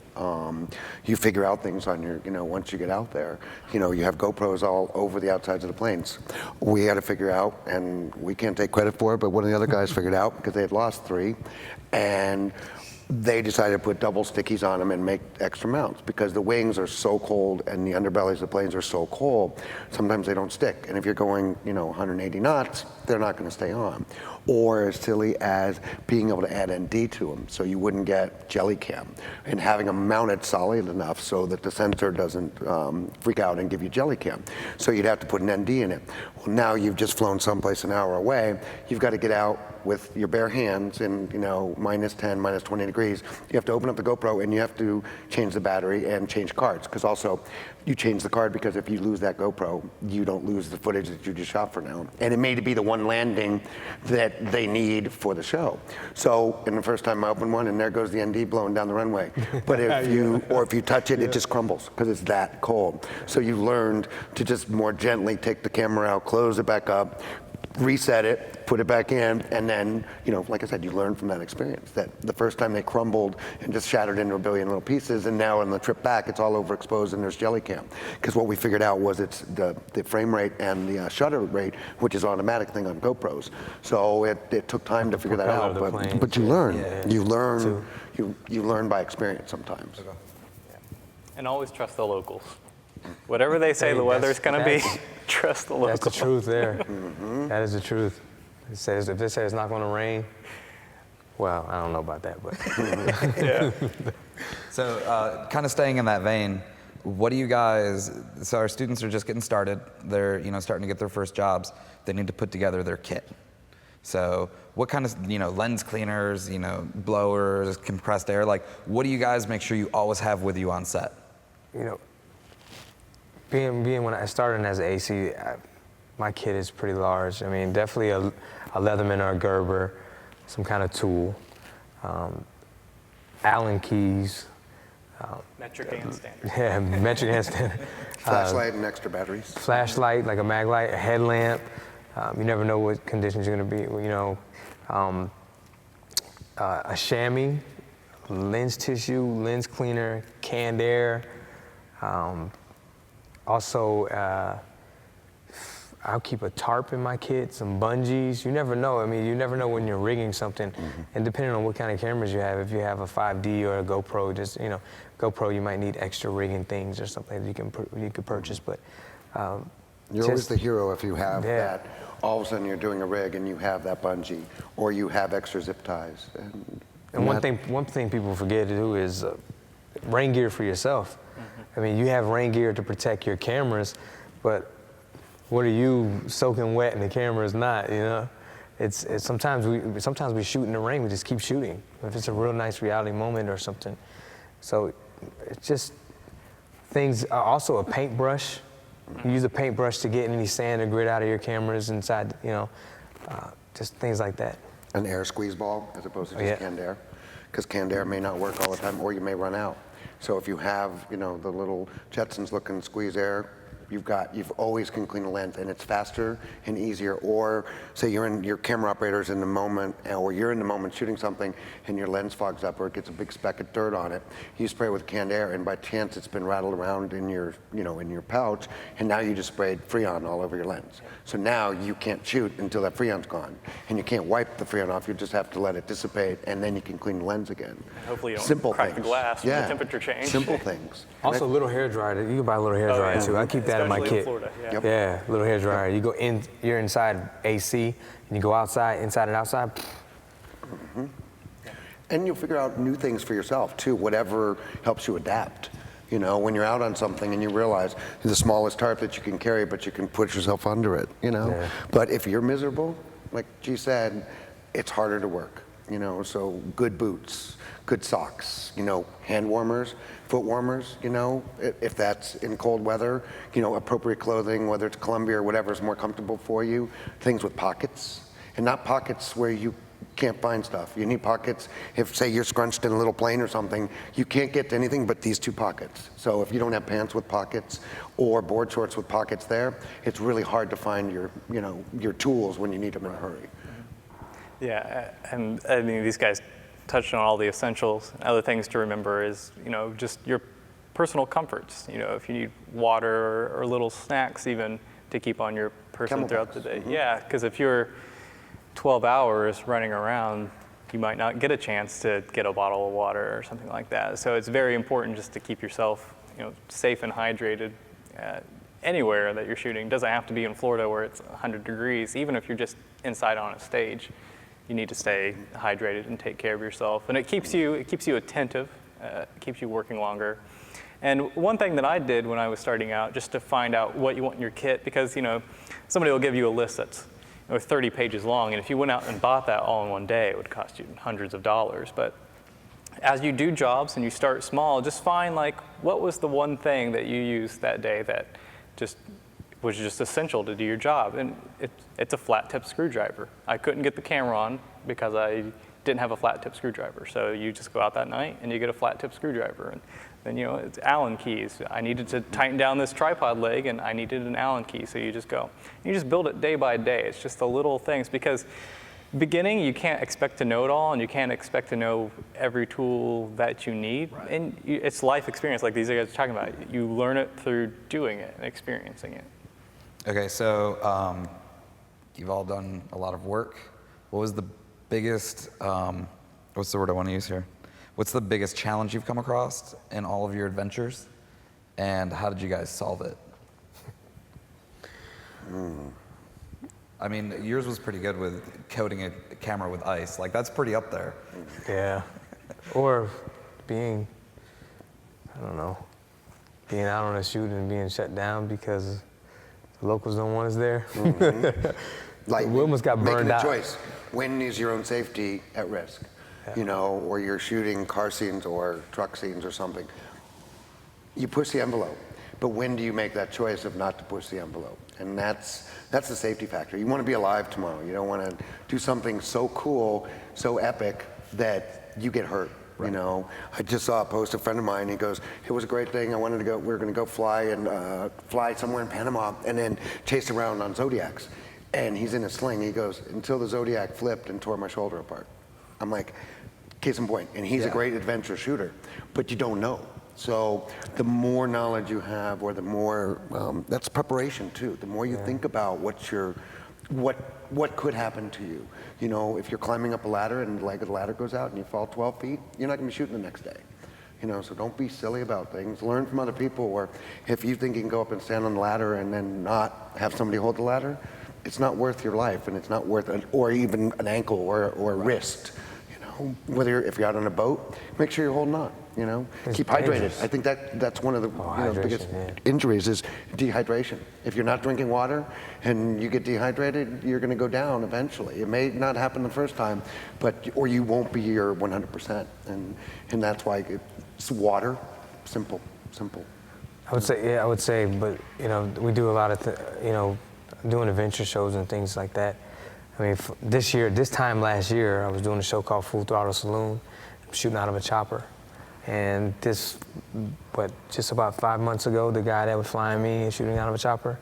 C: You figure out things on your, once you get out there. You have GoPros all over the outsides of the planes. We had to figure out, and we can't take credit for it, but one of the other guys figured out, because they had lost 3, and they decided to put double stickies on them and make extra mounts, because the wings are so cold and the underbellies of the planes are so cold, sometimes they don't stick. And if you're going, 180 knots, they're not going to stay on. Or as silly as being able to add ND to them, so you wouldn't get jelly cam, and having them mounted solid enough so that the sensor doesn't freak out and give you jelly cam. So you'd have to put an ND in it. Well, now you've just flown someplace an hour away. You've got to get out with your bare hands in, minus 10, minus 20 degrees. You have to open up the GoPro and you have to change the battery and change cards, because also you change the card, because if you lose that GoPro, you don't lose the footage that you just shot for now. And it may be the one landing that they need for the show. So, in the first time I opened one, and there goes the ND blowing down the runway. But if you touch it, it just crumbles, because it's that cold. So you learned to just more gently take the camera out, close it back up, reset it, put it back in, and then, like I said, you learn from that experience, that the first time they crumbled and just shattered into a billion little pieces, and now on the trip back, it's all overexposed and there's jelly cam. Because what we figured out was it's the frame rate and the shutter rate, which is automatic thing on GoPros. So it took time to figure that out, but you learn. Yeah. You learn by experience sometimes.
B: Okay. Yeah. And always trust the locals. Whatever they say the weather's going to be, trust the locals.
D: That's the truth there. Mm-hmm. That is the truth. It says, if they say it's not going to rain, well, I don't know about that, but.
B: Yeah.
A: So kind of staying in that vein, what do you guys, so our students are just getting started. They're starting to get their first jobs. They need to put together their kit. So what kind of, lens cleaners, blowers, compressed air, like what do you guys make sure you always have with you on set?
D: Being when I started as an AC, my kit is pretty large. I mean, definitely a Leatherman or a Gerber, some kind of tool, Allen keys.
B: Metric and standard.
D: Yeah, metric and standard.
C: Flashlight and extra batteries.
D: Flashlight, like a mag light, a headlamp. You never know what conditions you're gonna be, a chamois, lens tissue, lens cleaner, canned air. Also, I'll keep a tarp in my kit, some bungees. You never know. I mean, you never know when you're rigging something. And depending on what kind of cameras you have, if you have a 5D or a GoPro, just, GoPro, you might need extra rigging things or something that you can purchase. But
C: you're always the hero if you have
D: Yeah.
C: that. All of a sudden you're doing a rig and you have that bungee, or you have extra zip ties.
D: And one thing people forget to do is rain gear for yourself. I mean, you have rain gear to protect your cameras, but what are you soaking wet and the camera is not? It's sometimes we shoot in the rain. We just keep shooting if it's a real nice reality moment or something. So it's just things. Also a paintbrush. You use a paintbrush to get any sand or grit out of your cameras inside. Just things like that.
C: An air squeeze ball as opposed to just
D: Yeah.
C: canned air, because canned air may not work all the time, or you may run out. So if you have, the little Jetsons looking squeeze air, you've always can clean a lens, and it's faster and easier. Or say your camera operator's in the moment, or you're in the moment shooting something, and your lens fogs up or it gets a big speck of dirt on it. You spray with canned air, and by chance it's been rattled around in your, in your pouch, and now you just sprayed Freon all over your lens. So now you can't shoot until that Freon's gone, and you can't wipe the Freon off. You just have to let it dissipate, and then you can clean the lens again.
B: Hopefully you don't
C: Simple
B: crack
C: things.
B: the glass
C: Yeah.
B: with the temperature change.
C: Simple things.
D: Also, a little hair dryer. You can buy a little hair dryer too. I keep that in my
B: Especially
D: kit.
B: Florida, yeah.
C: Yep.
D: Yeah, little hair dryer. You go in, you're inside AC, and you go outside, inside and outside.
C: And you'll figure out new things for yourself too, whatever helps you adapt. When you're out on something and you realize it's the smallest tarp that you can carry, but you can put yourself under it,
D: Yeah.
C: But if you're miserable, like G said, it's harder to work, so good boots, good socks, hand warmers, foot warmers, if that's in cold weather, appropriate clothing, whether it's Columbia or whatever is more comfortable for you, things with pockets, and not pockets where you can't find stuff. You need pockets. If, say, you're scrunched in a little plane or something, you can't get to anything but these two pockets. So if you don't have pants with pockets or board shorts with pockets there, it's really hard to find your tools when you need them in a hurry.
B: Yeah, and I mean, these guys touched on all the essentials. Other things to remember is, just your personal comforts. If you need water or little snacks even to keep on your person
C: Camel
B: throughout the
C: packs.
B: day. Yeah, because if you're 12 hours running around, you might not get a chance to get a bottle of water or something like that. So it's very important just to keep yourself, safe and hydrated anywhere that you're shooting. It doesn't have to be in Florida where it's 100 degrees. Even if you're just inside on a stage, you need to stay hydrated and take care of yourself. And it keeps you attentive, keeps you working longer. And one thing that I did when I was starting out, just to find out what you want in your kit, because somebody will give you a list that's 30 pages long, and if you went out and bought that all in one day, it would cost you hundreds of dollars. But as you do jobs and you start small, just find what was the one thing that you used that day that was just essential to do your job. And it's a flat tip screwdriver. I couldn't get the camera on because I didn't have a flat tip screwdriver. So you just go out that night and you get a flat tip screwdriver. And then it's Allen keys. I needed to tighten down this tripod leg and I needed an Allen key. So you just go. You just build it day by day. It's just the little things, because beginning you can't expect to know it all, and you can't expect to know every tool that you need. Right. And it's life experience, like these guys are talking about. You learn it through doing it and experiencing it.
A: Okay, so you've all done a lot of work. What was the biggest, what's the word I want to use here? What's the biggest challenge you've come across in all of your adventures, and how did you guys solve it? I mean, yours was pretty good with coating a camera with ice. That's pretty up there.
D: Yeah. Or being out on a shoot and being shut down because the locals don't want us there.
C: Like
D: we almost got burned out.
C: Making a choice. when is your own safety at risk? You know, or you're shooting car scenes or truck scenes or something. You push the envelope, but when do you make that choice of not to push the envelope? And that's the safety factor. You want to be alive tomorrow. You don't want to do something so cool, so epic that you get hurt. Right. You know, I just saw a post, a friend of mine, he goes, it was a great thing, we were going to go fly somewhere in Panama and then chase around on Zodiacs. And he's in a sling, he goes, until the Zodiac flipped and tore my shoulder apart. I'm like, case in point. And he's a great adventure shooter, but you don't know. So the more knowledge you have, or the more, that's preparation too. The more you think about what could happen to you. You know, if you're climbing up a ladder and the leg of the ladder goes out and you fall 12 feet, you're not gonna be shooting the next day. You know, so don't be silly about things. Learn from other people, or if you think you can go up and stand on the ladder and then not have somebody hold the ladder, it's not worth your life, and it's not worth, or even an ankle or a wrist. You know, if you're out on a boat, make sure you're holding on. You know, keep hydrated. I think that's one of the biggest injuries is dehydration. If you're not drinking water and you get dehydrated, you're going to go down eventually. It may not happen the first time, or you won't be your 100%. And that's why it's water, simple.
D: I would say, but you know, we do a lot of, doing adventure shows and things like that. I mean, this time last year, I was doing a show called Full Throttle Saloon. I'm shooting out of a chopper. And just about 5 months ago, the guy that was flying me and shooting out of a chopper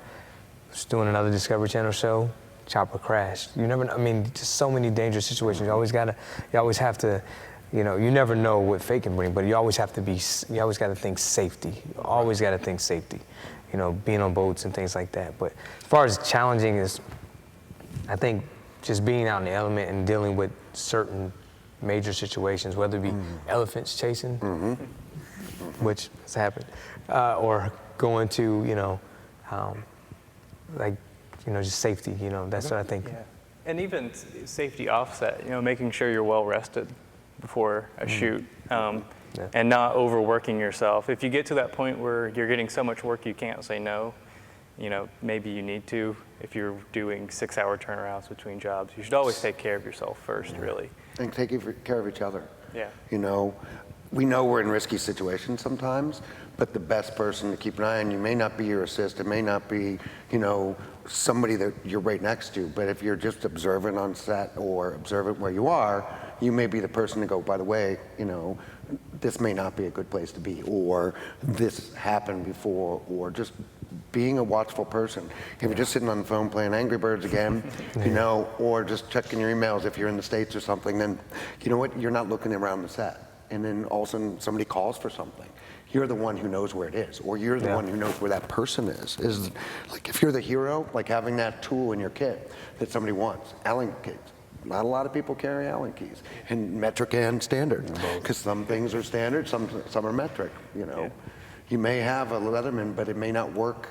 D: was doing another Discovery Channel show. Chopper crashed. You never know. I mean, just so many dangerous situations. You always have to, you never know what fate can bring, but you always got to think safety. You always got to think safety. You know, being on boats and things like that. But as far as challenging is, I think just being out in the element and dealing with certain major situations, whether it be elephants chasing, which has happened, or going to, just safety, that's what I think.
B: Yeah. And even safety offset, making sure you're well rested before a shoot, and not overworking yourself. If you get to that point where you're getting so much work you can't say no, maybe you need to. If you're doing 6-hour turnarounds between jobs, you should always take care of yourself first, really.
C: And take care of each other.
B: Yeah.
C: You know, we know we're in risky situations sometimes, but the best person to keep an eye on you may not be your assist, it may not be, somebody that you're right next to, but if you're just observant on set or observant where you are, you may be the person to go, by the way, this may not be a good place to be, or this happened before, or just being a watchful person. If you're just sitting on the phone playing Angry Birds again, or just checking your emails if you're in the States or something, then you know what, you're not looking around the set. And then all of a sudden somebody calls for something. You're the one who knows where it is, or you're the one who knows where that person is. Like if you're the hero, like having that tool in your kit that somebody wants. Allen keys. Not a lot of people carry Allen keys, and metric and standard, because some things are standard, some are metric. You may have a Leatherman, but it may not work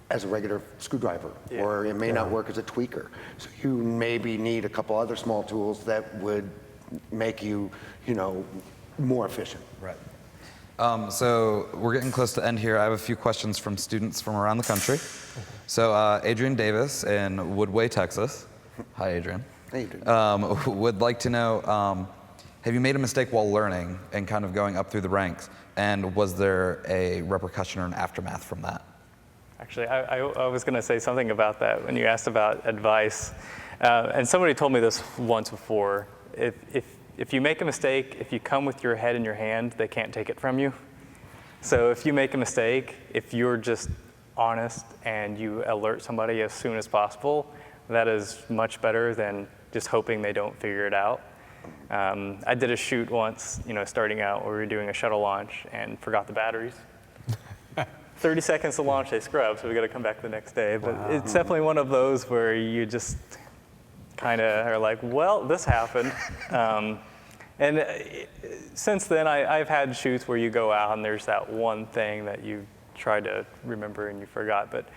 C: as a regular screwdriver, or it may not work as a tweaker. So you maybe need a couple other small tools that would make you, more efficient.
A: Right. So we're getting close to end here. I have a few questions from students from around the country. So Adrian Davis in Woodway, Texas. Hi, Adrian.
C: Hey, Adrian.
A: Would like to know, have you made a mistake while learning and kind of going up through the ranks? And was there a repercussion or an aftermath from that?
B: Actually, I was going to say something about that when you asked about advice. And somebody told me this once before. If you make a mistake, if you come with your head in your hand, they can't take it from you. So if you make a mistake, if you're just honest and you alert somebody as soon as possible, that is much better than just hoping they don't figure it out. I did a shoot once, starting out, where we were doing a shuttle launch and forgot the batteries. 30 seconds to launch, they scrub, so we got to come back the next day. But it's definitely one of those where you just kind of are like, well, this happened. And since then, I've had shoots where you go out and there's that one thing that you try to remember and you forgot. But,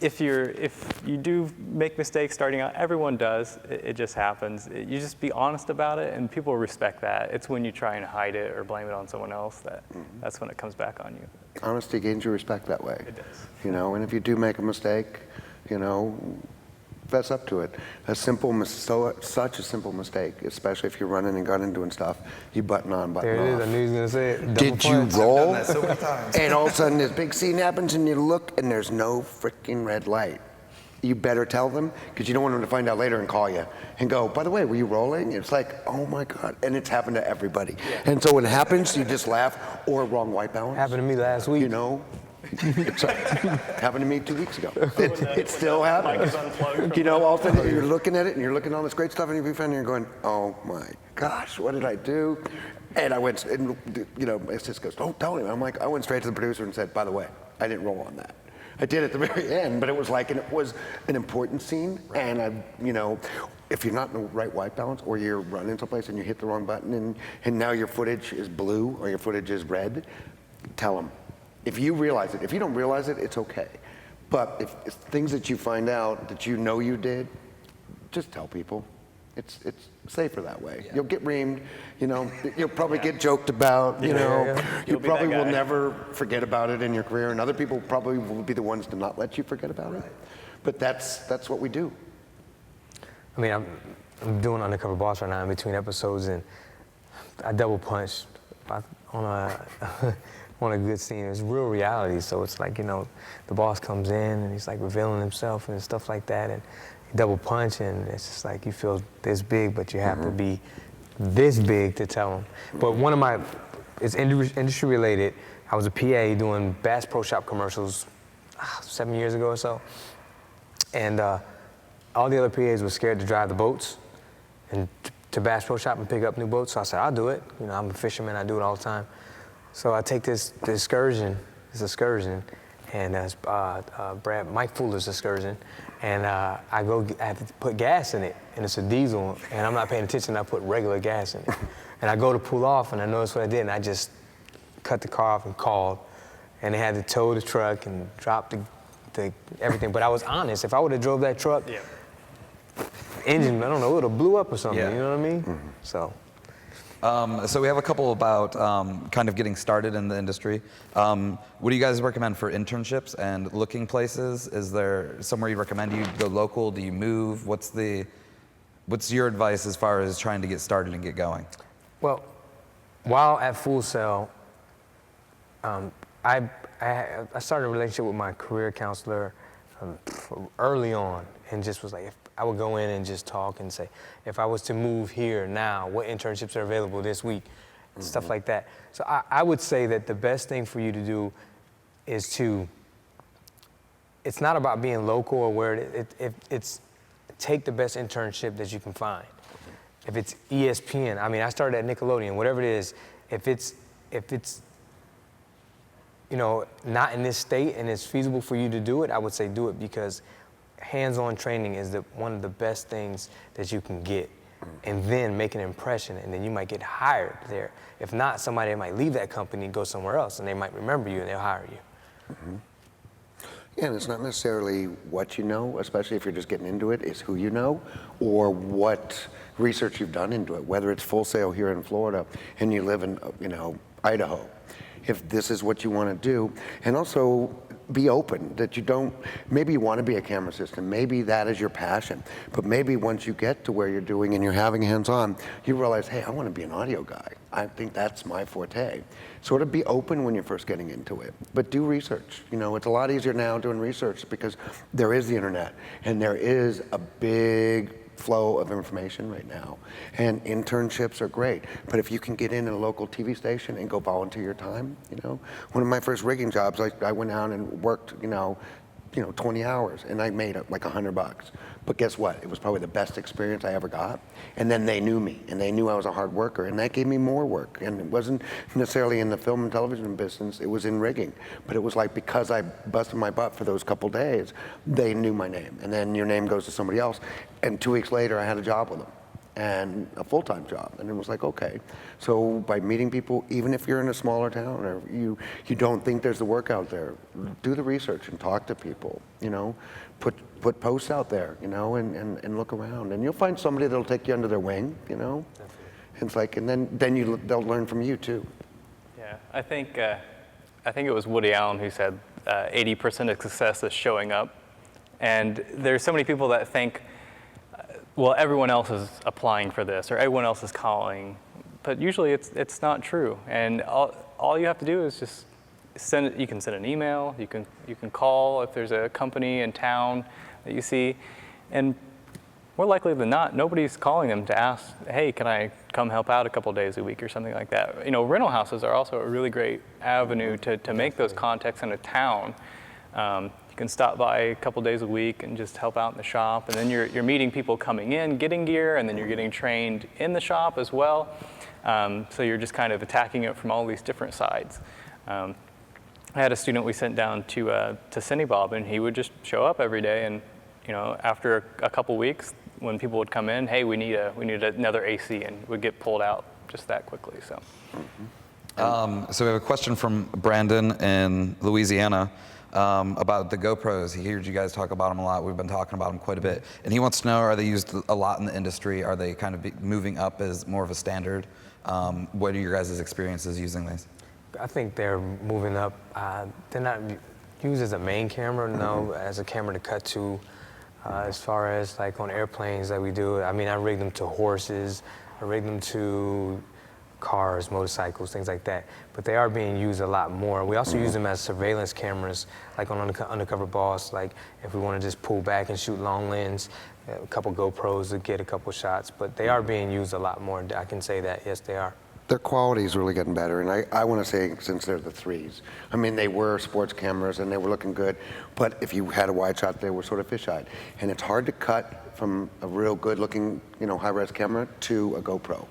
B: if you do make mistakes starting out, everyone does. It just happens. You just be honest about it, and people respect that. It's when you try and hide it or blame it on someone else that's when it comes back on you.
C: Honesty gains you respect that way.
B: It does.
C: And if you do make a mistake, fess up to it. Such a simple mistake, especially if you're running and gunning doing stuff. You button on, button
D: There it
C: off.
D: is. I knew he was gonna say it.
C: Did you roll?
A: I've done that so many times.
C: And all of a sudden this big scene happens and you look and there's no freaking red light. You better tell them, because you don't want them to find out later and call you and go, by the way, were you rolling? It's like, oh my God. And it's happened to everybody. And so when it happens, you just laugh, or wrong white balance.
D: Happened to me last week.
C: You know, it's happened to me 2 weeks ago. It still
B: Mic
C: happens.
B: is unplugged.
C: You know, all of a sudden you're looking at it and you're looking at all this great stuff and you're and you're going, oh my gosh, what did I do? And I went, and, you know, my assistant goes, don't tell him. I'm like, I went straight to the producer and said, by the way, I didn't roll on that. I did at the very end, but it was like, and it was an important scene. And I, you know, if you're not in the right white balance, or you're running someplace and you hit the wrong button, and now your footage is blue or your footage is red, tell them. If you realize it, if you don't realize it, it's okay. But if it's things that you find out that you know you did, just tell people. It's safer that way.
A: Yeah.
C: You'll get reamed, you know, you'll probably get joked about, you know. You
B: You'll be
C: probably
B: that
C: will
B: guy.
C: never forget about it in your career, and other people probably will be the ones to not let you forget about it. But that's what we do.
D: I mean, I'm doing Undercover Boss right now in between episodes, and I double punched on a on a good scene. It's real reality, so it's like, you know, the boss comes in and he's like revealing himself and stuff like that, and you double punch, and it's just like you feel this big, but you have to be this big to tell him. But one of my, it's industry related. I was a PA doing Bass Pro Shop commercials 7 years ago or so, and all the other PAs were scared to drive the boats and to Bass Pro Shop and pick up new boats. So I said, I'll do it. You know, I'm a fisherman. I do it all the time. So I take this excursion, and Mike Fuller's excursion, and I have to put gas in it, and it's a diesel, and I'm not paying attention. I put regular gas in it, and I go to pull off, and I notice what I did, and I just cut the car off and called, and they had to tow the truck and drop the everything. But I was honest. If I would have drove that truck, engine, I don't know, it would have blew up or something.
A: Yeah.
D: You know what I mean? So.
A: So we have a couple about kind of getting started in the industry. What do you guys recommend for internships and looking places? Is there somewhere you recommend? Do you go local? Do you move? What's your advice as far as trying to get started and get going?
D: Well, while at Full Sail, I started a relationship with my career counselor early on, and just was like, if I would go in and just talk and say, if I was to move here now, what internships are available this week, and stuff like that. So I would say that the best thing for you to do is it's not about being local or where it's take the best internship that you can find. If it's ESPN, I mean, I started at Nickelodeon, whatever it is, if it's you know, not in this state and it's feasible for you to do it, I would say do it, because hands-on training is one of the best things that you can get, and then make an impression, and then you might get hired there. If not, somebody might leave that company and go somewhere else, and they might remember you and they'll hire you.
C: Yeah, and it's not necessarily what you know, especially if you're just getting into it, it's who you know, or what research you've done into it, whether it's Full Sail here in Florida and you live in, you know, Idaho. If this is what you want to do, and also be open that you don't, maybe you want to be a camera assistant, maybe that is your passion, but maybe once you get to where you're doing and you're having hands-on, you realize, hey, I want to be an audio guy. I think that's my forte. Sort of be open when you're first getting into it, but do research. You know, it's a lot easier now doing research because there is the internet and there is a big flow of information right now, and internships are great. But if you can get in a local TV station and go volunteer your time, you know, one of my first rigging jobs, I went out and worked, you know, 20 hours, and I made like $100. But guess what? It was probably the best experience I ever got. And then they knew me, and they knew I was a hard worker, and that gave me more work. And it wasn't necessarily in the film and television business, it was in rigging. But it was like, because I busted my butt for those couple days, they knew my name. And then your name goes to somebody else, and 2 weeks later I had a job with them, and a full-time job. And it was like, okay. So by meeting people, even if you're in a smaller town or you don't think there's the work out there, do the research and talk to people, you know, put posts out there, you know, and look around, and you'll find somebody that'll take you under their wing, you know. Definitely. It's like, and then they'll learn from you too.
B: Yeah, I think it was Woody Allen who said 80% of success is showing up. And there's so many people that think, well, everyone else is applying for this or everyone else is calling, but usually it's not true. And all you have to do is just you can send an email, you can call if there's a company in town that you see, and more likely than not, nobody's calling them to ask, hey, can I come help out a couple days a week or something like that. You know, rental houses are also a really great avenue to make those contacts in a town. You can stop by a couple days a week and just help out in the shop, and then you're meeting people coming in, getting gear, and then you're getting trained in the shop as well. So you're just kind of attacking it from all these different sides. I had a student we sent down to Cinebob, and he would just show up every day, and you know, after a couple weeks, when people would come in, hey, we need another AC, and would get pulled out just that quickly. So.
A: So we have a question from Brandon in Louisiana about the GoPros. He hears you guys talk about them a lot. We've been talking about them quite a bit, and he wants to know: are they used a lot in the industry? Are they kind of moving up as more of a standard? What are your guys' experiences using these?
D: I think they're moving up. They're not used as a main camera, no, as a camera to cut to. As far as like on airplanes that we do, I mean, I rig them to horses, I rig them to cars, motorcycles, things like that. But they are being used a lot more. We also use them as surveillance cameras, like on Undercover Boss, like if we want to just pull back and shoot long lens, a couple GoPros to get a couple shots. But they are being used a lot more. I can say that, yes, they are.
C: Their quality is really getting better, and I want to say since they're the 3s. I mean, they were sports cameras and they were looking good, but if you had a wide shot, they were sort of fisheye. And it's hard to cut from a real good looking, you know, high-res camera to a GoPro.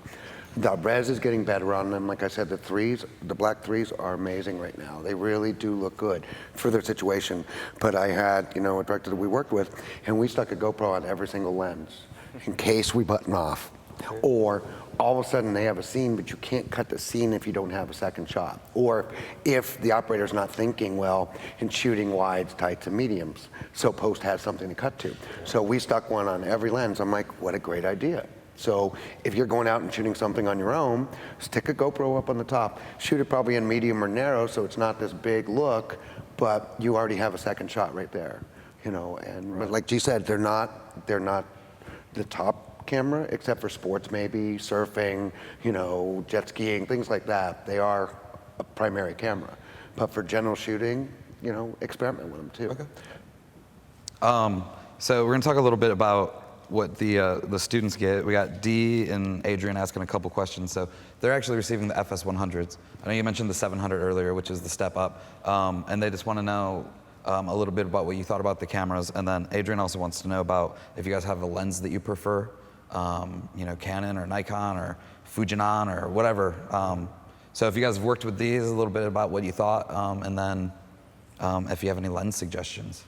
C: The res is getting better on them. Like I said, the 3s, the black 3s are amazing right now. They really do look good for their situation. But I had, you know, a director that we worked with, and we stuck a GoPro on every single lens in case we button off. Or all of a sudden they have a scene, but you can't cut the scene if you don't have a second shot. Or if the operator's not thinking well and shooting wides, tights, and mediums, so post has something to cut to. So we stuck one on every lens. I'm like, what a great idea. So if you're going out and shooting something on your own, stick a GoPro up on the top. Shoot it probably in medium or narrow, so it's not this big look, but you already have a second shot right there. You know, and but like G said, they're not the top camera, except for sports, maybe surfing, you know, jet skiing, things like that. They are a primary camera, but for general shooting, you know, experiment with them too.
A: Okay. So we're gonna talk a little bit about what the students get. We got Dee and Adrian asking a couple questions. So they're actually receiving the FS100s. I know you mentioned the 700 earlier, which is the step up, and they just want to know a little bit about what you thought about the cameras. And then Adrian also wants to know about if you guys have a lens that you prefer. You know, Canon or Nikon or Fujinon or whatever. So if you guys have worked with these, a little bit about what you thought, and then if you have any lens suggestions.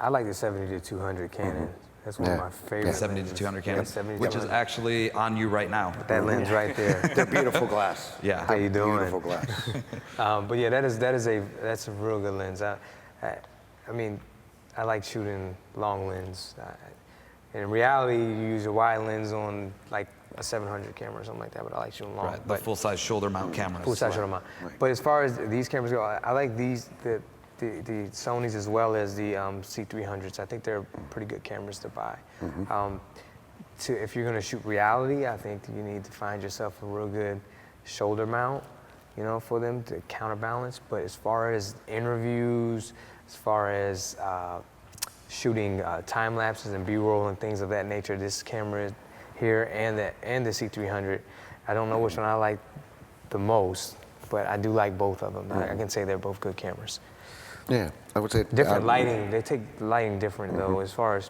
D: I like the 70-200 Canon. That's one of my favorite.
A: 70-200 Canon,
D: Yeah,
A: which is actually on you right now.
D: that lens right there.
C: They're beautiful glass.
A: Yeah.
D: How you doing?
C: Beautiful glass.
D: But yeah, that's a real good lens. I mean, I like shooting long lens. In reality, you use a wide lens on like a 700 camera or something like that, but I like shooting long.
A: Right, the full-size shoulder mount cameras.
D: Full-size shoulder mount. Right. But as far as these cameras go, I like the Sonys as well as the C300s. I think they're pretty good cameras to buy. If you're gonna shoot reality, I think you need to find yourself a real good shoulder mount, you know, for them to counterbalance. But as far as interviews, as far as shooting time lapses and B-roll and things of that nature, this camera here and the C300, I don't know which one I like the most, but I do like both of them. I can say they're both good cameras.
C: Yeah, I would say
D: Different lighting. They take lighting different though, as far as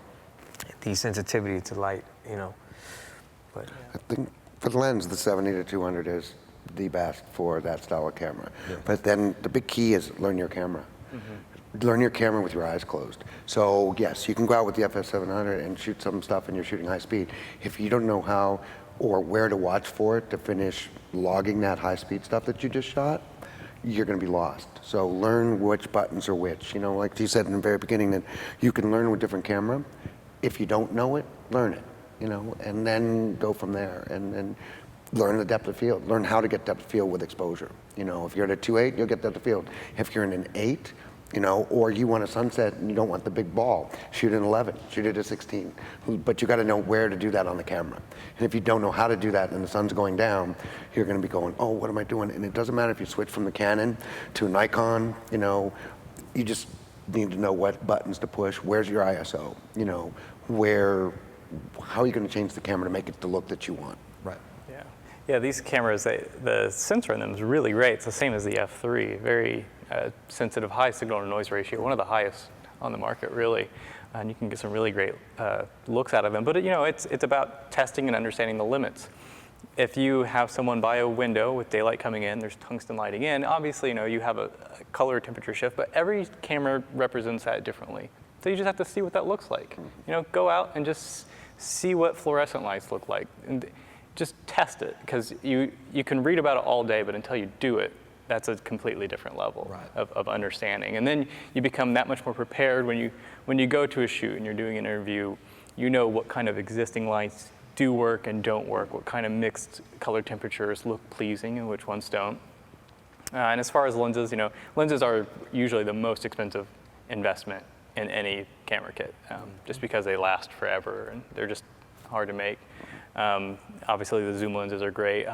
D: the sensitivity to light, you know. But
C: I think for the lens, the 70-200 is the best for that style of camera. Yeah. But then the big key is learn your camera. Learn your camera with your eyes closed. So yes, you can go out with the FS700 and shoot some stuff and you're shooting high speed. If you don't know how or where to watch for it to finish logging that high speed stuff that you just shot, you're gonna be lost. So learn which buttons are which. You know, like you said in the very beginning, that you can learn with different camera. If you don't know it, learn it, you know, and then go from there and learn the depth of field. Learn how to get depth of field with exposure. You know, if you're at a 2.8, you'll get depth of field. If you're in an 8, You know, or you want a sunset and you don't want the big ball, shoot an 11, shoot it at 16. But you got to know where to do that on the camera. And if you don't know how to do that and the sun's going down, you're going to be going, oh, what am I doing? And it doesn't matter if you switch from the Canon to a Nikon, you know, you just need to know what buttons to push. Where's your ISO? You know, how are you going to change the camera to make it the look that you want?
A: Right.
B: Yeah, these cameras, the sensor in them is really great. It's the same as the F3, very sensitive, high signal to noise ratio, one of the highest on the market, really. And you can get some really great looks out of them. But you know, it's about testing and understanding the limits. If you have someone by a window with daylight coming in, there's tungsten lighting in, obviously, you know, you have a color temperature shift, but every camera represents that differently. So you just have to see what that looks like. You know, go out and just see what fluorescent lights look like. And just test it, because you can read about it all day, but until you do it, that's a completely different level of understanding. And then you become that much more prepared when you go to a shoot and you're doing an interview. You know what kind of existing lights do work and don't work, what kind of mixed color temperatures look pleasing and which ones don't. And as far as lenses, you know, lenses are usually the most expensive investment in any camera kit, just because they last forever and they're just hard to make. Obviously the zoom lenses are great.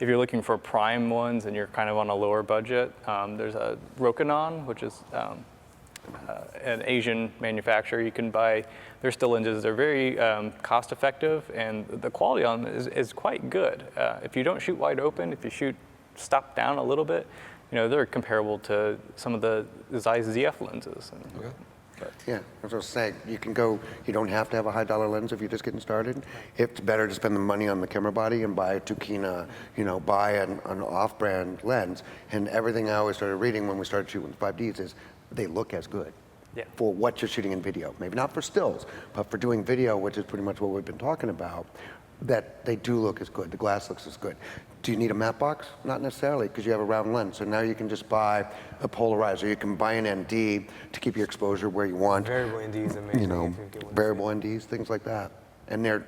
B: If you're looking for prime ones and you're kind of on a lower budget, there's a Rokinon, which is an Asian manufacturer. You can buy their still lenses. They're very cost effective, and the quality on them is quite good. If you don't shoot wide open, if you shoot stopped down a little bit, you know, they're comparable to some of the Zeiss ZF lenses.
A: Okay.
C: Yeah, I was going to say, you don't have to have a high dollar lens if you're just getting started. It's better to spend the money on the camera body and buy a Tukina, you know, buy an off-brand lens. And everything I always started reading when we started shooting with 5Ds is they look as good for what you're shooting in video. Maybe not for stills, but for doing video, which is pretty much what we've been talking about, that they do look as good. The glass looks as good. Do you need a matte box? Not necessarily, because you have a round lens. So now you can just buy a polarizer. You can buy an ND to keep your exposure where you want.
D: Variable ND is amazing.
C: You know, variable NDs, things like that. And they're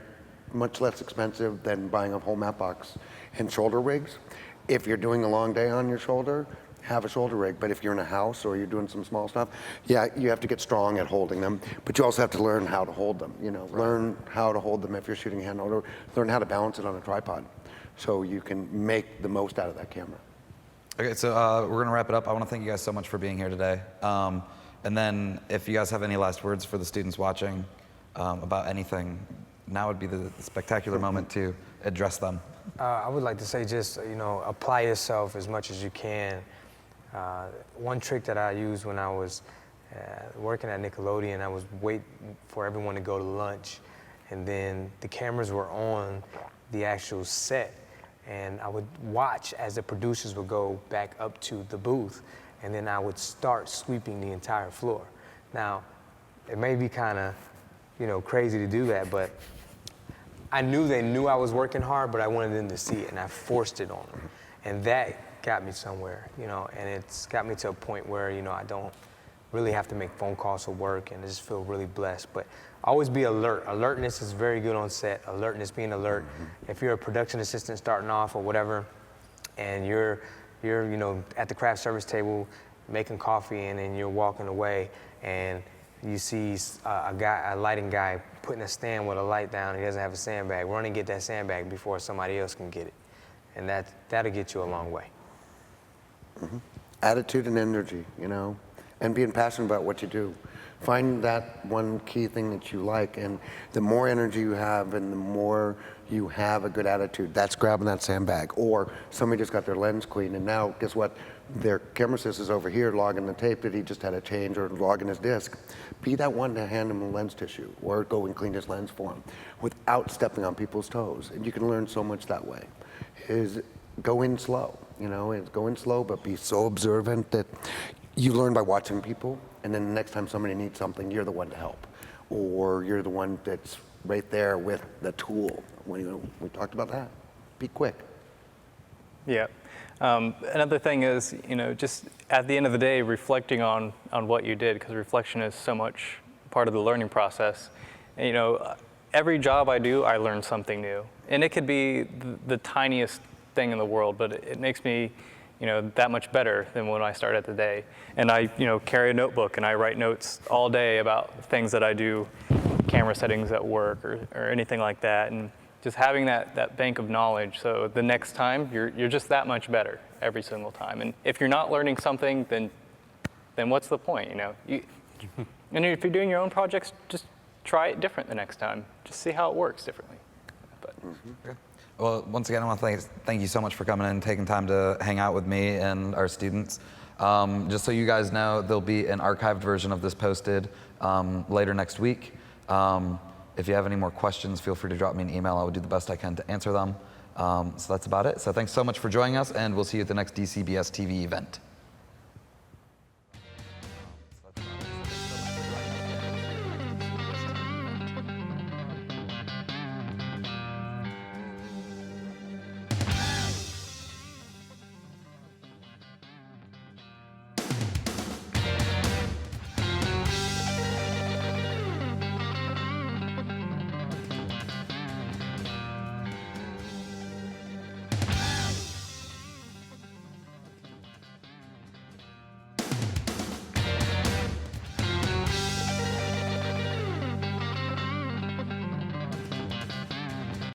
C: much less expensive than buying a whole matte box. And shoulder rigs, if you're doing a long day on your shoulder, have a shoulder rig. But if you're in a house or you're doing some small stuff, yeah, you have to get strong at holding them. But you also have to learn how to hold them. You know, learn how to hold them if you're shooting handheld, or learn how to balance it on a tripod, so you can make the most out of that camera.
A: Okay, so we're gonna wrap it up. I want to thank you guys so much for being here today. And then if you guys have any last words for the students watching about anything, now would be the spectacular moment to address them.
D: I would like to say just, you know, apply yourself as much as you can. One trick that I used when I was working at Nickelodeon, I was waiting for everyone to go to lunch, and then the cameras were on the actual set, and I would watch as the producers would go back up to the booth, and then I would start sweeping the entire floor. Now, it may be kind of, you know, crazy to do that, but I knew they knew I was working hard, but I wanted them to see it, and I forced it on them. And that got me somewhere, you know, and it's got me to a point where, you know, I don't really have to make phone calls for work, and I just feel really blessed. But always be alert. Alertness is very good on set. Alertness, being alert. If you're a production assistant starting off or whatever, and you're you know, at the craft service table making coffee, and then you're walking away, and you see a lighting guy putting a stand with a light down, and he doesn't have a sandbag, run and get that sandbag before somebody else can get it. And that'll get you a long way.
C: Attitude and energy, you know, and being passionate about what you do. Find that one key thing that you like, and the more energy you have and the more you have a good attitude, that's grabbing that sandbag. Or somebody just got their lens cleaned, and now guess what? Their camera assist is over here logging the tape that he just had a change, or logging his disc. Be that one to hand him a lens tissue, or go and clean his lens for him without stepping on people's toes. And you can learn so much that way. Is go in slow, you know, it's go in slow, but be so observant that you learn by watching people, and then the next time somebody needs something, you're the one to help, or you're the one that's right there with the tool. We talked about that. Be quick.
B: Yeah. Another thing is, you know, just at the end of the day, reflecting on what you did, because reflection is so much part of the learning process. And, you know, every job I do, I learn something new, and it could be the tiniest thing in the world, but it makes me, that much better than when I started the day. And I, carry a notebook and I write notes all day about things that I do, camera settings at work or anything like that. And just having that bank of knowledge, so the next time you're just that much better every single time. And if you're not learning something, then what's the point? And if you're doing your own projects, just try it different the next time. Just see how it works differently. But.
A: Okay. Well, once again, I want to thank you so much for coming in and taking time to hang out with me and our students. Just so you guys know, there'll be an archived version of this posted later next week. If you have any more questions, feel free to drop me an email. I will do the best I can to answer them. So that's about it. So thanks so much for joining us, and we'll see you at the next DCBS TV event.